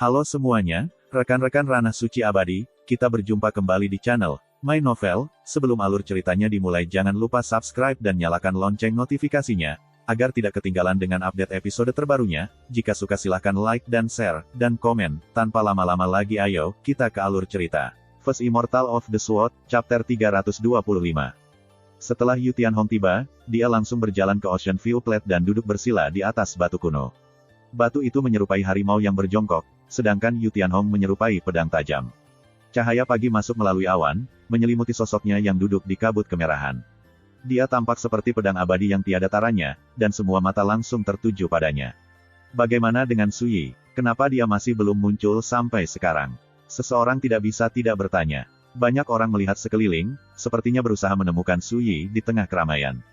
Halo semuanya, rekan-rekan Ranah Suci Abadi, kita berjumpa kembali di channel My Novel. Sebelum alur ceritanya dimulai, jangan lupa subscribe dan nyalakan lonceng notifikasinya, agar tidak ketinggalan dengan update episode terbarunya. Jika suka silahkan like dan share, dan komen. Tanpa lama-lama lagi ayo, kita ke alur cerita. First Immortal of the Sword, Chapter 325. Setelah Yu Tianhong tiba, dia langsung berjalan ke Ocean View Plate dan duduk bersila di atas batu kuno. Batu itu menyerupai harimau yang berjongkok, sedangkan Yu Tianhong menyerupai pedang tajam. Cahaya pagi masuk melalui awan, menyelimuti sosoknya yang duduk di kabut kemerahan. Dia tampak seperti pedang abadi yang tiada taranya, dan semua mata langsung tertuju padanya. Bagaimana dengan Su Yi? Kenapa dia masih belum muncul sampai sekarang? Seseorang tidak bisa tidak bertanya. Banyak orang melihat sekeliling, sepertinya berusaha menemukan Su Yi di tengah keramaian.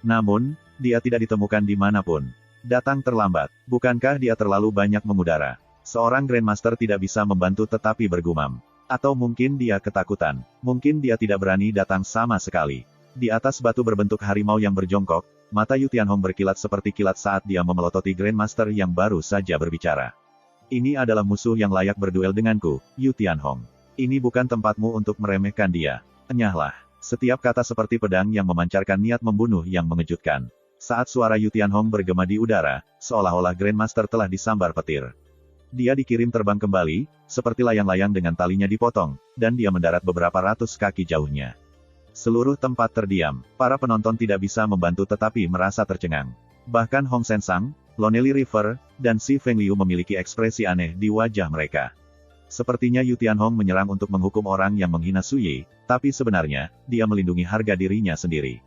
Namun, dia tidak ditemukan dimanapun. Datang terlambat. Bukankah dia terlalu banyak mengudara? Seorang Grandmaster tidak bisa membantu tetapi bergumam. Atau mungkin dia ketakutan. Mungkin dia tidak berani datang sama sekali. Di atas batu berbentuk harimau yang berjongkok, mata Yu Tianhong berkilat seperti kilat saat dia memelototi Grandmaster yang baru saja berbicara. Ini adalah musuh yang layak berduel denganku, Yu Tianhong. Ini bukan tempatmu untuk meremehkan dia. Enyahlah. Setiap kata seperti pedang yang memancarkan niat membunuh yang mengejutkan. Saat suara Yu Tianhong bergema di udara, seolah-olah Grandmaster telah disambar petir. Dia dikirim terbang kembali, seperti layang-layang dengan talinya dipotong, dan dia mendarat beberapa ratus kaki jauhnya. Seluruh tempat terdiam, para penonton tidak bisa membantu tetapi merasa tercengang. Bahkan Hong Sensang, Lonely River, dan Si Fengliu memiliki ekspresi aneh di wajah mereka. Sepertinya Yu Tianhong menyerang untuk menghukum orang yang menghina Su Yi, tapi sebenarnya, dia melindungi harga dirinya sendiri.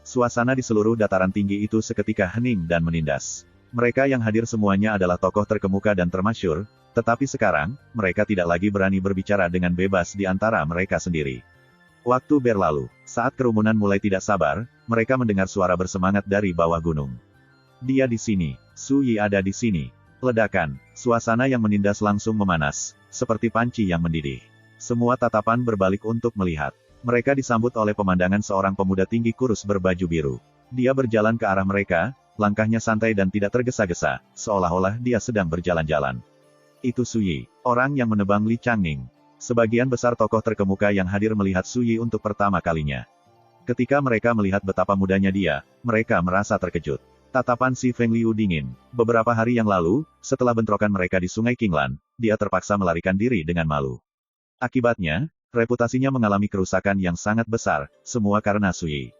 Suasana di seluruh dataran tinggi itu seketika hening dan menindas. Mereka yang hadir semuanya adalah tokoh terkemuka dan termasyur, tetapi sekarang, mereka tidak lagi berani berbicara dengan bebas di antara mereka sendiri. Waktu berlalu, saat kerumunan mulai tidak sabar, mereka mendengar suara bersemangat dari bawah gunung. Dia di sini, Su Yi ada di sini. Ledakan, suasana yang menindas langsung memanas, seperti panci yang mendidih. Semua tatapan berbalik untuk melihat. Mereka disambut oleh pemandangan seorang pemuda tinggi kurus berbaju biru. Dia berjalan ke arah mereka, langkahnya santai dan tidak tergesa-gesa, seolah-olah dia sedang berjalan-jalan. Itu Su Yi, orang yang menebang Li Changning. Sebagian besar tokoh terkemuka yang hadir melihat Su Yi untuk pertama kalinya. Ketika mereka melihat betapa mudanya dia, mereka merasa terkejut. Tatapan Si Fengliu dingin. Beberapa hari yang lalu, setelah bentrokan mereka di Sungai Qinglan, dia terpaksa melarikan diri dengan malu. Akibatnya, reputasinya mengalami kerusakan yang sangat besar, semua karena Su Yi.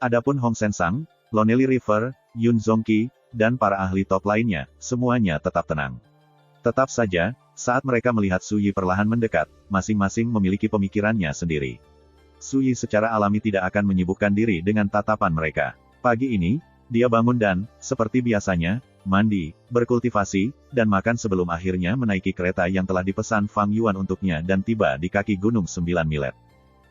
Adapun Hong Sensang, Lonely River, Yun Zongqi, dan para ahli top lainnya, semuanya tetap tenang. Tetap saja, saat mereka melihat Su Yi perlahan mendekat, masing-masing memiliki pemikirannya sendiri. Su Yi secara alami tidak akan menyibukkan diri dengan tatapan mereka. Pagi ini, dia bangun dan, seperti biasanya, mandi, berkultivasi, dan makan sebelum akhirnya menaiki kereta yang telah dipesan Fang Yuan untuknya dan tiba di kaki Gunung 9 Milet.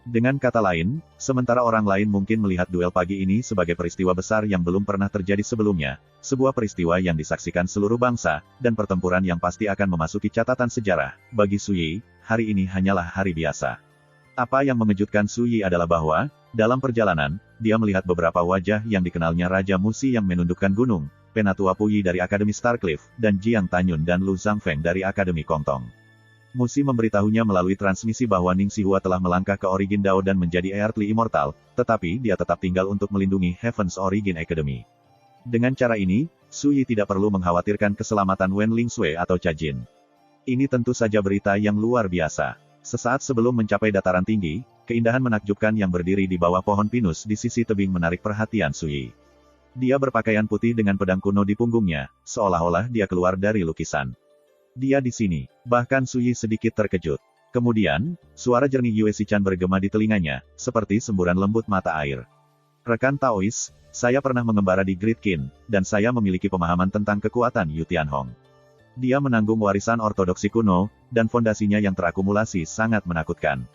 Dengan kata lain, sementara orang lain mungkin melihat duel pagi ini sebagai peristiwa besar yang belum pernah terjadi sebelumnya, sebuah peristiwa yang disaksikan seluruh bangsa, dan pertempuran yang pasti akan memasuki catatan sejarah, bagi Su Yi, hari ini hanyalah hari biasa. Apa yang mengejutkan Su Yi adalah bahwa, dalam perjalanan, dia melihat beberapa wajah yang dikenalnya Raja Musi yang menundukkan gunung, Penatua Puyi dari Akademi Starcliff, dan Jiang Tanyun dan Lu Zhangfeng dari Akademi Kongtong. Musi memberitahunya melalui transmisi bahwa Ning Xihua telah melangkah ke Origin Dao dan menjadi Earthly Immortal, tetapi dia tetap tinggal untuk melindungi Heaven's Origin Academy. Dengan cara ini, Su Yi tidak perlu mengkhawatirkan keselamatan Wen Lingsui atau Cha Jin. Ini tentu saja berita yang luar biasa. Sesaat sebelum mencapai dataran tinggi, keindahan menakjubkan yang berdiri di bawah pohon pinus di sisi tebing menarik perhatian Su Yi. Dia berpakaian putih dengan pedang kuno di punggungnya, seolah-olah dia keluar dari lukisan. Dia di sini. Bahkan Su Yi sedikit terkejut. Kemudian, suara jernih Yue Xichan bergema di telinganya, seperti semburan lembut mata air. Rekan Taois, saya pernah mengembara di Great Qin, dan saya memiliki pemahaman tentang kekuatan Yu Tianhong. Dia menanggung warisan ortodoksi kuno, dan fondasinya yang terakumulasi sangat menakutkan.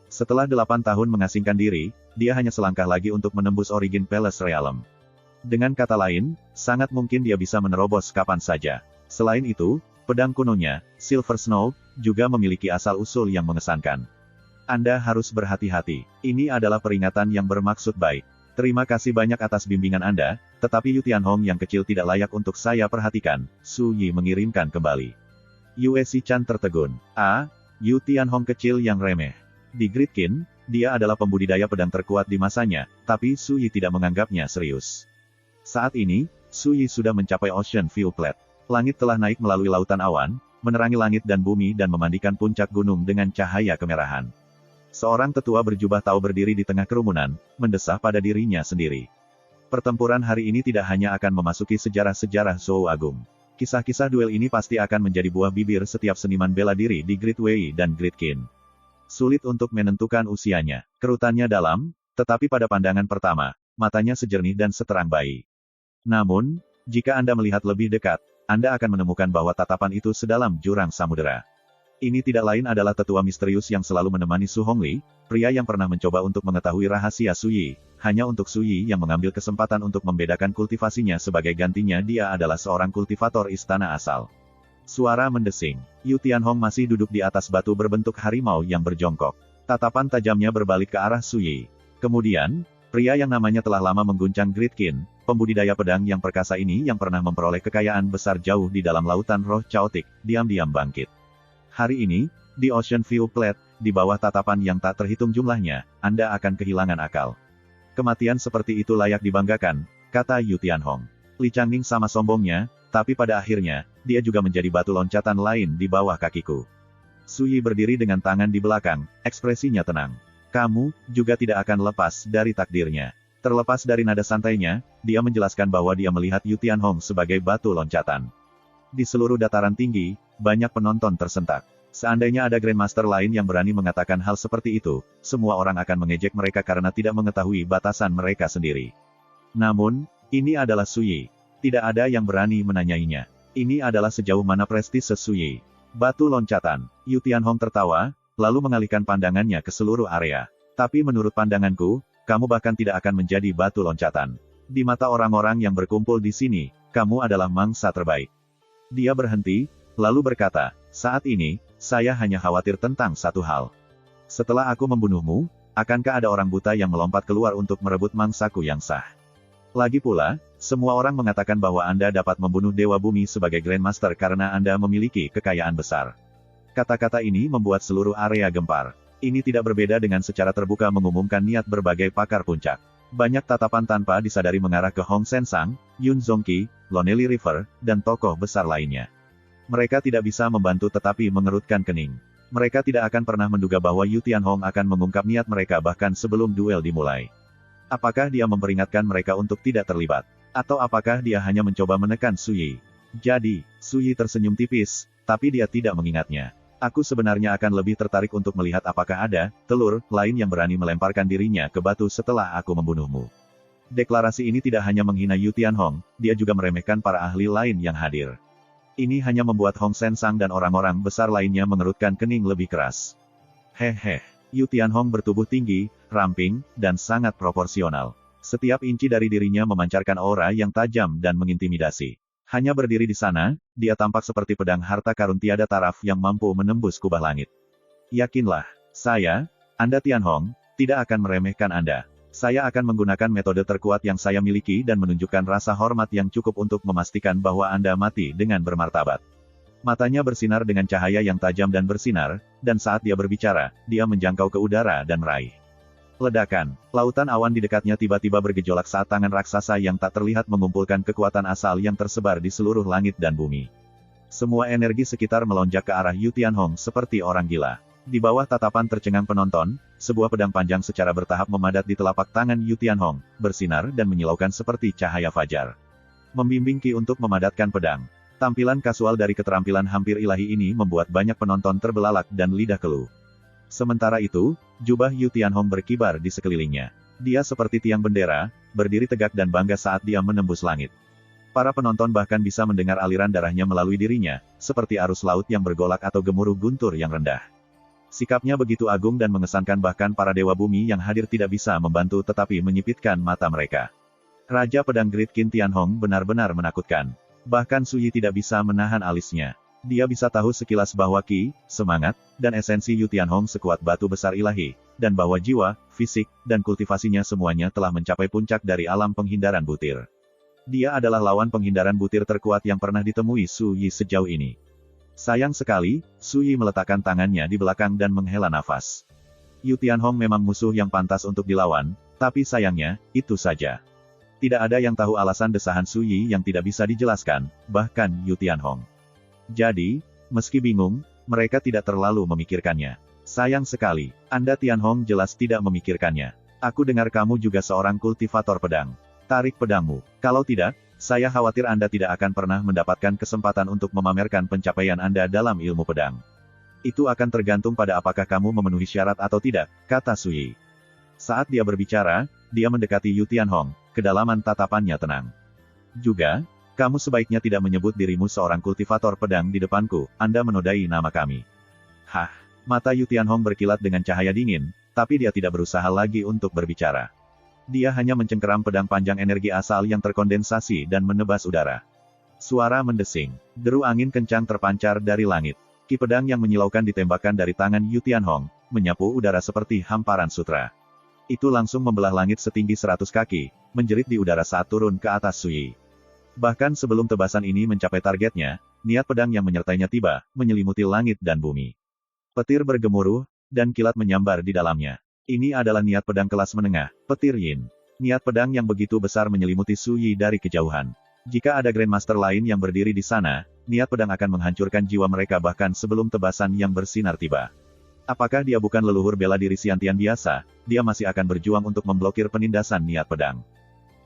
Setelah 8 tahun mengasingkan diri, dia hanya selangkah lagi untuk menembus Origin Palace Realm. Dengan kata lain, sangat mungkin dia bisa menerobos kapan saja. Selain itu, pedang kunonya, Silver Snow, juga memiliki asal-usul yang mengesankan. Anda harus berhati-hati. Ini adalah peringatan yang bermaksud baik. Terima kasih banyak atas bimbingan Anda, tetapi Yu Tianhong yang kecil tidak layak untuk saya perhatikan, Su Yi mengirimkan kembali. Yue Chan tertegun. Yu Tianhong kecil yang remeh. Di Gridkin, dia adalah pembudidaya pedang terkuat di masanya, tapi Su Yi tidak menganggapnya serius. Saat ini, Su Yi sudah mencapai Ocean View Plate. Langit telah naik melalui lautan awan, menerangi langit dan bumi dan memandikan puncak gunung dengan cahaya kemerahan. Seorang tetua berjubah tahu berdiri di tengah kerumunan, mendesah pada dirinya sendiri. Pertempuran hari ini tidak hanya akan memasuki sejarah-sejarah Zhou Agung. Kisah-kisah duel ini pasti akan menjadi buah bibir setiap seniman bela diri di Grid Wei dan Gridkin. Sulit untuk menentukan usianya. Kerutannya dalam, tetapi pada pandangan pertama, matanya sejernih dan seterang bayi. Namun, jika Anda melihat lebih dekat, Anda akan menemukan bahwa tatapan itu sedalam jurang samudera. Ini tidak lain adalah tetua misterius yang selalu menemani Su Hongli, pria yang pernah mencoba untuk mengetahui rahasia Su Yi. Hanya untuk Su Yi yang mengambil kesempatan untuk membedakan kultivasinya sebagai gantinya dia adalah seorang kultivator istana asal. Suara mendesing. Yu Tianhong masih duduk di atas batu berbentuk harimau yang berjongkok. Tatapan tajamnya berbalik ke arah Su Yi. Kemudian, pria yang namanya telah lama mengguncang Gridkin, pembudidaya pedang yang perkasa ini yang pernah memperoleh kekayaan besar jauh di dalam lautan roh caotik, diam-diam bangkit. Hari ini, di Ocean View Plate, di bawah tatapan yang tak terhitung jumlahnya, Anda akan kehilangan akal. Kematian seperti itu layak dibanggakan, kata Yu Tianhong. Li Changning sama sombongnya, tapi pada akhirnya, dia juga menjadi batu loncatan lain di bawah kakiku. Su Yi berdiri dengan tangan di belakang, ekspresinya tenang. Kamu, juga tidak akan lepas dari takdirnya. Terlepas dari nada santainya, dia menjelaskan bahwa dia melihat Yu Tianhong sebagai batu loncatan. Di seluruh dataran tinggi, banyak penonton tersentak. Seandainya ada Grandmaster lain yang berani mengatakan hal seperti itu, semua orang akan mengejek mereka karena tidak mengetahui batasan mereka sendiri. Namun, ini adalah Su Yi. Tidak ada yang berani menanyainya. Ini adalah sejauh mana prestise Su Yi. Batu loncatan. Yu Tianhong tertawa, lalu mengalihkan pandangannya ke seluruh area. Tapi menurut pandanganku, kamu bahkan tidak akan menjadi batu loncatan. Di mata orang-orang yang berkumpul di sini, kamu adalah mangsa terbaik. Dia berhenti, lalu berkata, saat ini, saya hanya khawatir tentang satu hal. Setelah aku membunuhmu, akankah ada orang buta yang melompat keluar untuk merebut mangsaku yang sah? Lagi pula, semua orang mengatakan bahwa Anda dapat membunuh Dewa Bumi sebagai Grandmaster karena Anda memiliki kekayaan besar. Kata-kata ini membuat seluruh area gempar. Ini tidak berbeda dengan secara terbuka mengumumkan niat berbagai pakar puncak. Banyak tatapan tanpa disadari mengarah ke Hong Sensang, Yun Zongqi, Lonely River, dan tokoh besar lainnya. Mereka tidak bisa membantu tetapi mengerutkan kening. Mereka tidak akan pernah menduga bahwa Yu Tianhong akan mengungkap niat mereka bahkan sebelum duel dimulai. Apakah dia memperingatkan mereka untuk tidak terlibat? Atau apakah dia hanya mencoba menekan Su Yi? Jadi, Su Yi tersenyum tipis, tapi dia tidak mengingatnya. Aku sebenarnya akan lebih tertarik untuk melihat apakah ada telur lain yang berani melemparkan dirinya ke batu setelah aku membunuhmu. Deklarasi ini tidak hanya menghina Yu Tianhong, dia juga meremehkan para ahli lain yang hadir. Ini hanya membuat Hong Sensang dan orang-orang besar lainnya mengerutkan kening lebih keras. Hehe, Yu Tianhong bertubuh tinggi, ramping, dan sangat proporsional. Setiap inci dari dirinya memancarkan aura yang tajam dan mengintimidasi. Hanya berdiri di sana, dia tampak seperti pedang harta karun tiada taraf yang mampu menembus kubah langit. Yakinlah, Anda Tianhong, tidak akan meremehkan Anda. Saya akan menggunakan metode terkuat yang saya miliki dan menunjukkan rasa hormat yang cukup untuk memastikan bahwa Anda mati dengan bermartabat. Matanya bersinar dengan cahaya yang tajam dan bersinar, dan saat dia berbicara, dia menjangkau ke udara dan meraih. Ledakan. Lautan awan di dekatnya tiba-tiba bergejolak saat tangan raksasa yang tak terlihat mengumpulkan kekuatan asal yang tersebar di seluruh langit dan bumi. Semua energi sekitar melonjak ke arah Yu Tianhong seperti orang gila. Di bawah tatapan tercengang penonton, sebuah pedang panjang secara bertahap memadat di telapak tangan Yu Tianhong, bersinar dan menyilaukan seperti cahaya fajar. Membimbing Qi untuk memadatkan pedang. Tampilan kasual dari keterampilan hampir ilahi ini membuat banyak penonton terbelalak dan lidah keluh. Sementara itu, jubah Yu Tianhong berkibar di sekelilingnya. Dia seperti tiang bendera, berdiri tegak dan bangga saat dia menembus langit. Para penonton bahkan bisa mendengar aliran darahnya melalui dirinya, seperti arus laut yang bergolak atau gemuruh guntur yang rendah. Sikapnya begitu agung dan mengesankan bahkan para dewa bumi yang hadir tidak bisa membantu tetapi menyipitkan mata mereka. Raja Pedang Gridkin Tianhong benar-benar menakutkan. Bahkan Su Yi tidak bisa menahan alisnya. Dia bisa tahu sekilas bahwa Qi, semangat, dan esensi Yu Tianhong sekuat batu besar ilahi, dan bahwa jiwa, fisik, dan kultivasinya semuanya telah mencapai puncak dari alam penghindaran butir. Dia adalah lawan penghindaran butir terkuat yang pernah ditemui Su Yi sejauh ini. Sayang sekali, Sui meletakkan tangannya di belakang dan menghela nafas. Yu Tianhong memang musuh yang pantas untuk dilawan, tapi sayangnya, itu saja. Tidak ada yang tahu alasan desahan Sui yang tidak bisa dijelaskan, bahkan Yu Tianhong. Jadi, meski bingung, mereka tidak terlalu memikirkannya. Sayang sekali, Anda Tianhong jelas tidak memikirkannya. Aku dengar kamu juga seorang kultivator pedang. Tarik pedangmu. Kalau tidak, saya khawatir Anda tidak akan pernah mendapatkan kesempatan untuk memamerkan pencapaian Anda dalam ilmu pedang. Itu akan tergantung pada apakah kamu memenuhi syarat atau tidak, kata Sui. Saat dia berbicara, dia mendekati Yu Tianhong, kedalaman tatapannya tenang. Juga, kamu sebaiknya tidak menyebut dirimu seorang kultivator pedang di depanku, Anda menodai nama kami. Hah, mata Yu Tianhong berkilat dengan cahaya dingin, tapi dia tidak berusaha lagi untuk berbicara. Dia hanya mencengkeram pedang panjang energi asal yang terkondensasi dan menebas udara. Suara mendesing, deru angin kencang terpancar dari langit. Ki pedang yang menyilaukan ditembakkan dari tangan Yu Tianhong, menyapu udara seperti hamparan sutra. Itu langsung membelah langit setinggi 100 kaki, menjerit di udara saat turun ke atas Sui. Bahkan sebelum tebasan ini mencapai targetnya, niat pedang yang menyertainya tiba, menyelimuti langit dan bumi. Petir bergemuruh, dan kilat menyambar di dalamnya. Ini adalah niat pedang kelas menengah, petir Yin. Niat pedang yang begitu besar menyelimuti Sui dari kejauhan. Jika ada Grandmaster lain yang berdiri di sana, niat pedang akan menghancurkan jiwa mereka bahkan sebelum tebasan yang bersinar tiba. Apakah dia bukan leluhur bela diri Xiantian biasa, dia masih akan berjuang untuk memblokir penindasan niat pedang.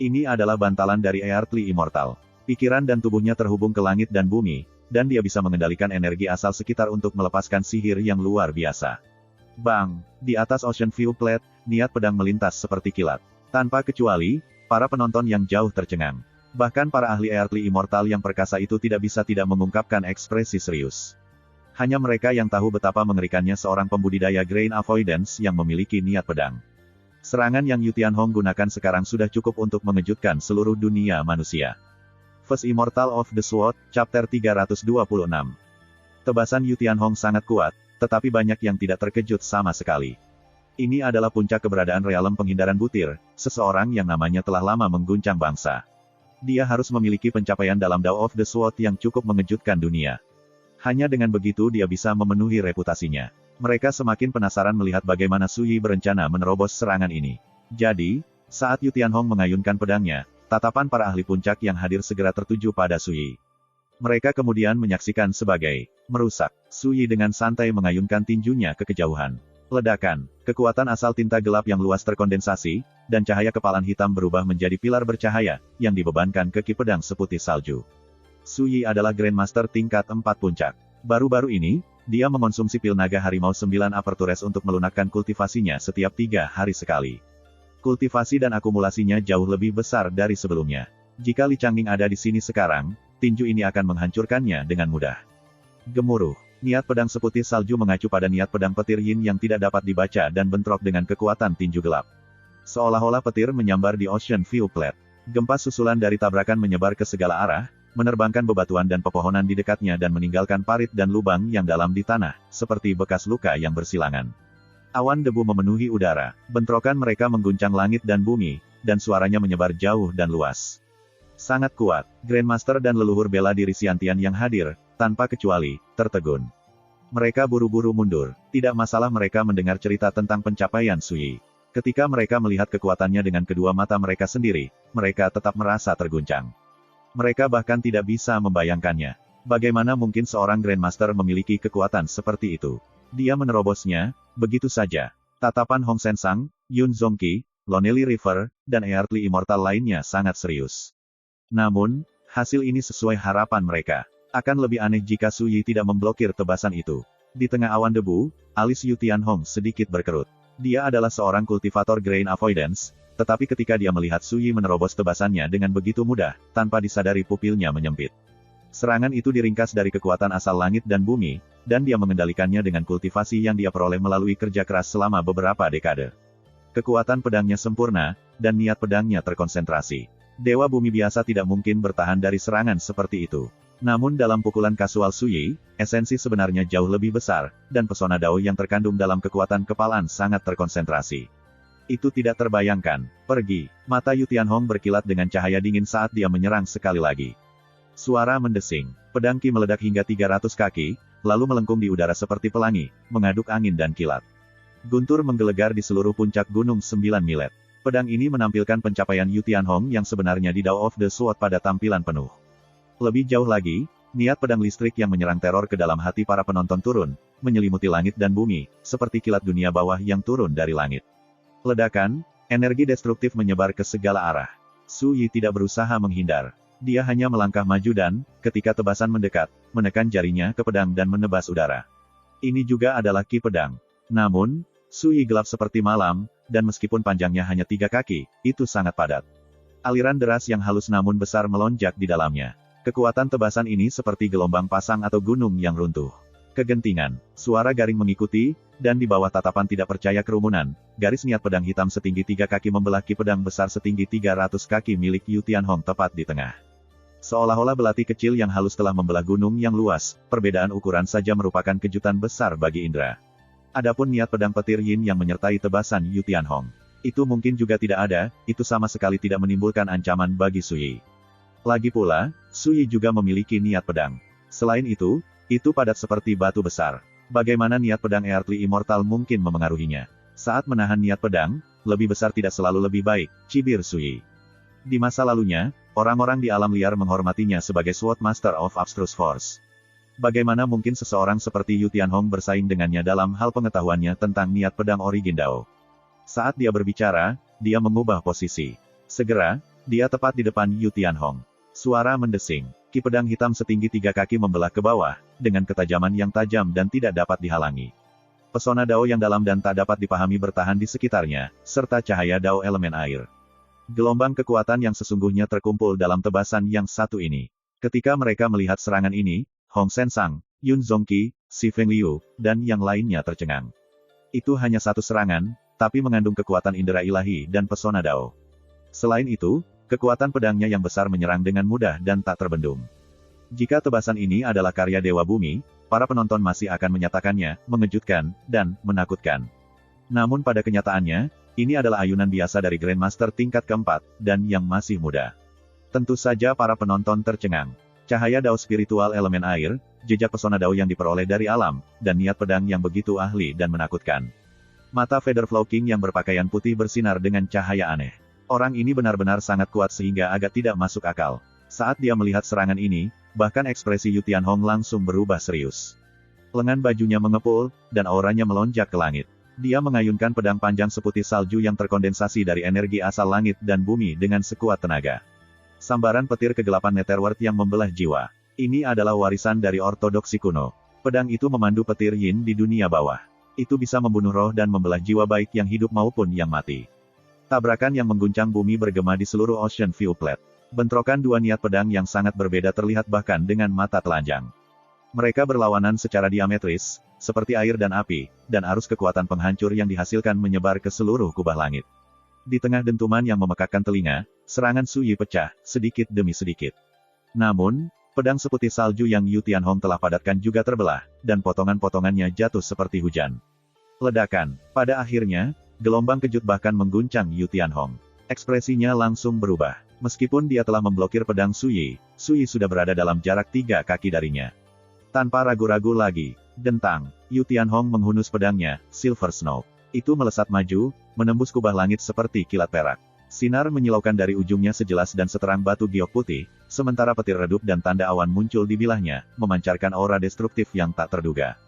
Ini adalah bantalan dari Earthly Immortal. Pikiran dan tubuhnya terhubung ke langit dan bumi, dan dia bisa mengendalikan energi asal sekitar untuk melepaskan sihir yang luar biasa. Bang! Di atas Ocean View Plate, niat pedang melintas seperti kilat. Tanpa kecuali, para penonton yang jauh tercengang. Bahkan para ahli Earthly Immortal yang perkasa itu tidak bisa tidak mengungkapkan ekspresi serius. Hanya mereka yang tahu betapa mengerikannya seorang pembudidaya Grain Avoidance yang memiliki niat pedang. Serangan yang Yu Tianhong gunakan sekarang sudah cukup untuk mengejutkan seluruh dunia manusia. First Immortal of the Sword, Chapter 326. Tebasan Yu Tianhong sangat kuat, tetapi banyak yang tidak terkejut sama sekali. Ini adalah puncak keberadaan realem penghindaran butir, seseorang yang namanya telah lama mengguncang bangsa. Dia harus memiliki pencapaian dalam Dao of the Sword yang cukup mengejutkan dunia. Hanya dengan begitu dia bisa memenuhi reputasinya. Mereka semakin penasaran melihat bagaimana Sui berencana menerobos serangan ini. Jadi, saat Yu Tianhong mengayunkan pedangnya, tatapan para ahli puncak yang hadir segera tertuju pada Sui. Mereka kemudian menyaksikan sebagai merusak. Sui dengan santai mengayunkan tinjunya ke kejauhan. Ledakan, kekuatan asal tinta gelap yang luas terkondensasi, dan cahaya kepalan hitam berubah menjadi pilar bercahaya, yang dibebankan ke ki pedang seputih salju. Sui adalah Grandmaster tingkat 4 puncak. Baru-baru ini, dia mengonsumsi pil naga harimau 9 Apertures untuk melunakkan kultivasinya setiap 3 hari sekali. Kultivasi dan akumulasinya jauh lebih besar dari sebelumnya. Jika Li Changning ada di sini sekarang, tinju ini akan menghancurkannya dengan mudah. Gemuruh. Niat pedang seputih salju mengacu pada niat pedang petir Yin yang tidak dapat dibaca dan bentrok dengan kekuatan tinju gelap. Seolah-olah petir menyambar di Ocean View Plate. Gempa susulan dari tabrakan menyebar ke segala arah, menerbangkan bebatuan dan pepohonan di dekatnya dan meninggalkan parit dan lubang yang dalam di tanah, seperti bekas luka yang bersilangan. Awan debu memenuhi udara, bentrokan mereka mengguncang langit dan bumi, dan suaranya menyebar jauh dan luas. Sangat kuat, Grandmaster dan leluhur bela diri Xiantian yang hadir, tanpa kecuali, tertegun. Mereka buru-buru mundur, tidak masalah mereka mendengar cerita tentang pencapaian Sui. Ketika mereka melihat kekuatannya dengan kedua mata mereka sendiri, mereka tetap merasa terguncang. Mereka bahkan tidak bisa membayangkannya. Bagaimana mungkin seorang Grandmaster memiliki kekuatan seperti itu? Dia menerobosnya, begitu saja. Tatapan Hong Sensang, Yun Zongqi, Lonely River, dan Earthly Immortal lainnya sangat serius. Namun, hasil ini sesuai harapan mereka. Akan lebih aneh jika Sui tidak memblokir tebasan itu. Di tengah awan debu, alis Yu Tianhong sedikit berkerut. Dia adalah seorang kultivator Grain Avoidance, tetapi ketika dia melihat Sui menerobos tebasannya dengan begitu mudah, tanpa disadari pupilnya menyempit. Serangan itu diringkas dari kekuatan asal langit dan bumi, dan dia mengendalikannya dengan kultivasi yang dia peroleh melalui kerja keras selama beberapa dekade. Kekuatan pedangnya sempurna, dan niat pedangnya terkonsentrasi. Dewa bumi biasa tidak mungkin bertahan dari serangan seperti itu. Namun dalam pukulan kasual Sui, esensi sebenarnya jauh lebih besar, dan pesona Dao yang terkandung dalam kekuatan kepalan sangat terkonsentrasi. Itu tidak terbayangkan. Pergi. Mata Yu Tianhong berkilat dengan cahaya dingin saat dia menyerang sekali lagi. Suara mendesing. Pedang Qi meledak hingga 300 kaki, lalu melengkung di udara seperti pelangi, mengaduk angin dan kilat. Guntur menggelegar di seluruh puncak Gunung 9 Milet. Pedang ini menampilkan pencapaian Yu Tianhong yang sebenarnya di Dao of the Sword pada tampilan penuh. Lebih jauh lagi, niat pedang listrik yang menyerang teror ke dalam hati para penonton turun, menyelimuti langit dan bumi, seperti kilat dunia bawah yang turun dari langit. Ledakan, energi destruktif menyebar ke segala arah. Su Yi tidak berusaha menghindar. Dia hanya melangkah maju dan, ketika tebasan mendekat, menekan jarinya ke pedang dan menebas udara. Ini juga adalah Qi pedang. Namun, Su Yi gelap seperti malam, dan meskipun panjangnya hanya 3 kaki, itu sangat padat. Aliran deras yang halus namun besar melonjak di dalamnya. Kekuatan tebasan ini seperti gelombang pasang atau gunung yang runtuh. Kegentingan, suara garing mengikuti, dan di bawah tatapan tidak percaya kerumunan, garis niat pedang hitam setinggi 3 kaki membelah Qi pedang besar setinggi 300 kaki milik Yu Tianhong tepat di tengah. Seolah-olah belati kecil yang halus telah membelah gunung yang luas, perbedaan ukuran saja merupakan kejutan besar bagi indera. Adapun niat pedang petir yin yang menyertai tebasan Yu Tianhong, itu mungkin juga tidak ada, itu sama sekali tidak menimbulkan ancaman bagi Su Yi. Lagi pula, Su Yi juga memiliki niat pedang. Selain itu padat seperti batu besar. Bagaimana niat pedang Earthly Immortal mungkin memengaruhinya? Saat menahan niat pedang, lebih besar tidak selalu lebih baik, cibir Su Yi. Di masa lalunya, orang-orang di alam liar menghormatinya sebagai Sword Master of Abstruse Force. Bagaimana mungkin seseorang seperti Yu Tianhong bersaing dengannya dalam hal pengetahuannya tentang niat pedang Origin Dao? Saat dia berbicara, dia mengubah posisi. Segera, dia tepat di depan Yu Tianhong. Suara mendesing. Qi pedang hitam setinggi 3 kaki membelah ke bawah, dengan ketajaman yang tajam dan tidak dapat dihalangi. Pesona Dao yang dalam dan tak dapat dipahami bertahan di sekitarnya, serta cahaya Dao elemen air. Gelombang kekuatan yang sesungguhnya terkumpul dalam tebasan yang satu ini. Ketika mereka melihat serangan ini, Hong Sensang, Yun Zongqi, Si Feng Liu, dan yang lainnya tercengang. Itu hanya satu serangan, tapi mengandung kekuatan indera ilahi dan pesona Dao. Selain itu, kekuatan pedangnya yang besar menyerang dengan mudah dan tak terbendung. Jika tebasan ini adalah karya Dewa Bumi, para penonton masih akan menyatakannya mengejutkan dan menakutkan. Namun pada kenyataannya, ini adalah ayunan biasa dari Grandmaster tingkat keempat, dan yang masih muda. Tentu saja para penonton tercengang. Cahaya Dao spiritual elemen air, jejak pesona Dao yang diperoleh dari alam, dan niat pedang yang begitu ahli dan menakutkan. Mata Featherflow King yang berpakaian putih bersinar dengan cahaya aneh. Orang ini benar-benar sangat kuat sehingga agak tidak masuk akal. Saat dia melihat serangan ini, bahkan ekspresi Yu Tianhong langsung berubah serius. Lengan bajunya mengepul, dan auranya melonjak ke langit. Dia mengayunkan pedang panjang seputih salju yang terkondensasi dari energi asal langit dan bumi dengan sekuat tenaga. Sambaran petir kegelapan Netherworld yang membelah jiwa. Ini adalah warisan dari ortodoksi kuno. Pedang itu memandu petir yin di dunia bawah. Itu bisa membunuh roh dan membelah jiwa baik yang hidup maupun yang mati. Tabrakan yang mengguncang bumi bergema di seluruh Ocean View Plate. Bentrokan dua niat pedang yang sangat berbeda terlihat bahkan dengan mata telanjang. Mereka berlawanan secara diametris, seperti air dan api, dan arus kekuatan penghancur yang dihasilkan menyebar ke seluruh kubah langit. Di tengah dentuman yang memekakkan telinga, serangan Su Yi pecah, sedikit demi sedikit. Namun, pedang seputih salju yang Yu Tianhong telah padatkan juga terbelah, dan potongan-potongannya jatuh seperti hujan. Ledakan. Pada akhirnya, gelombang kejut bahkan mengguncang Yu Tianhong. Ekspresinya langsung berubah. Meskipun dia telah memblokir pedang Su Yi sudah berada dalam jarak 3 kaki darinya. Tanpa ragu-ragu lagi, dentang, Yu Tianhong menghunus pedangnya, Silver Snow. Itu melesat maju, menembus kubah langit seperti kilat perak. Sinar menyilaukan dari ujungnya sejelas dan seterang batu giok putih, sementara petir redup dan tanda awan muncul di bilahnya, memancarkan aura destruktif yang tak terduga.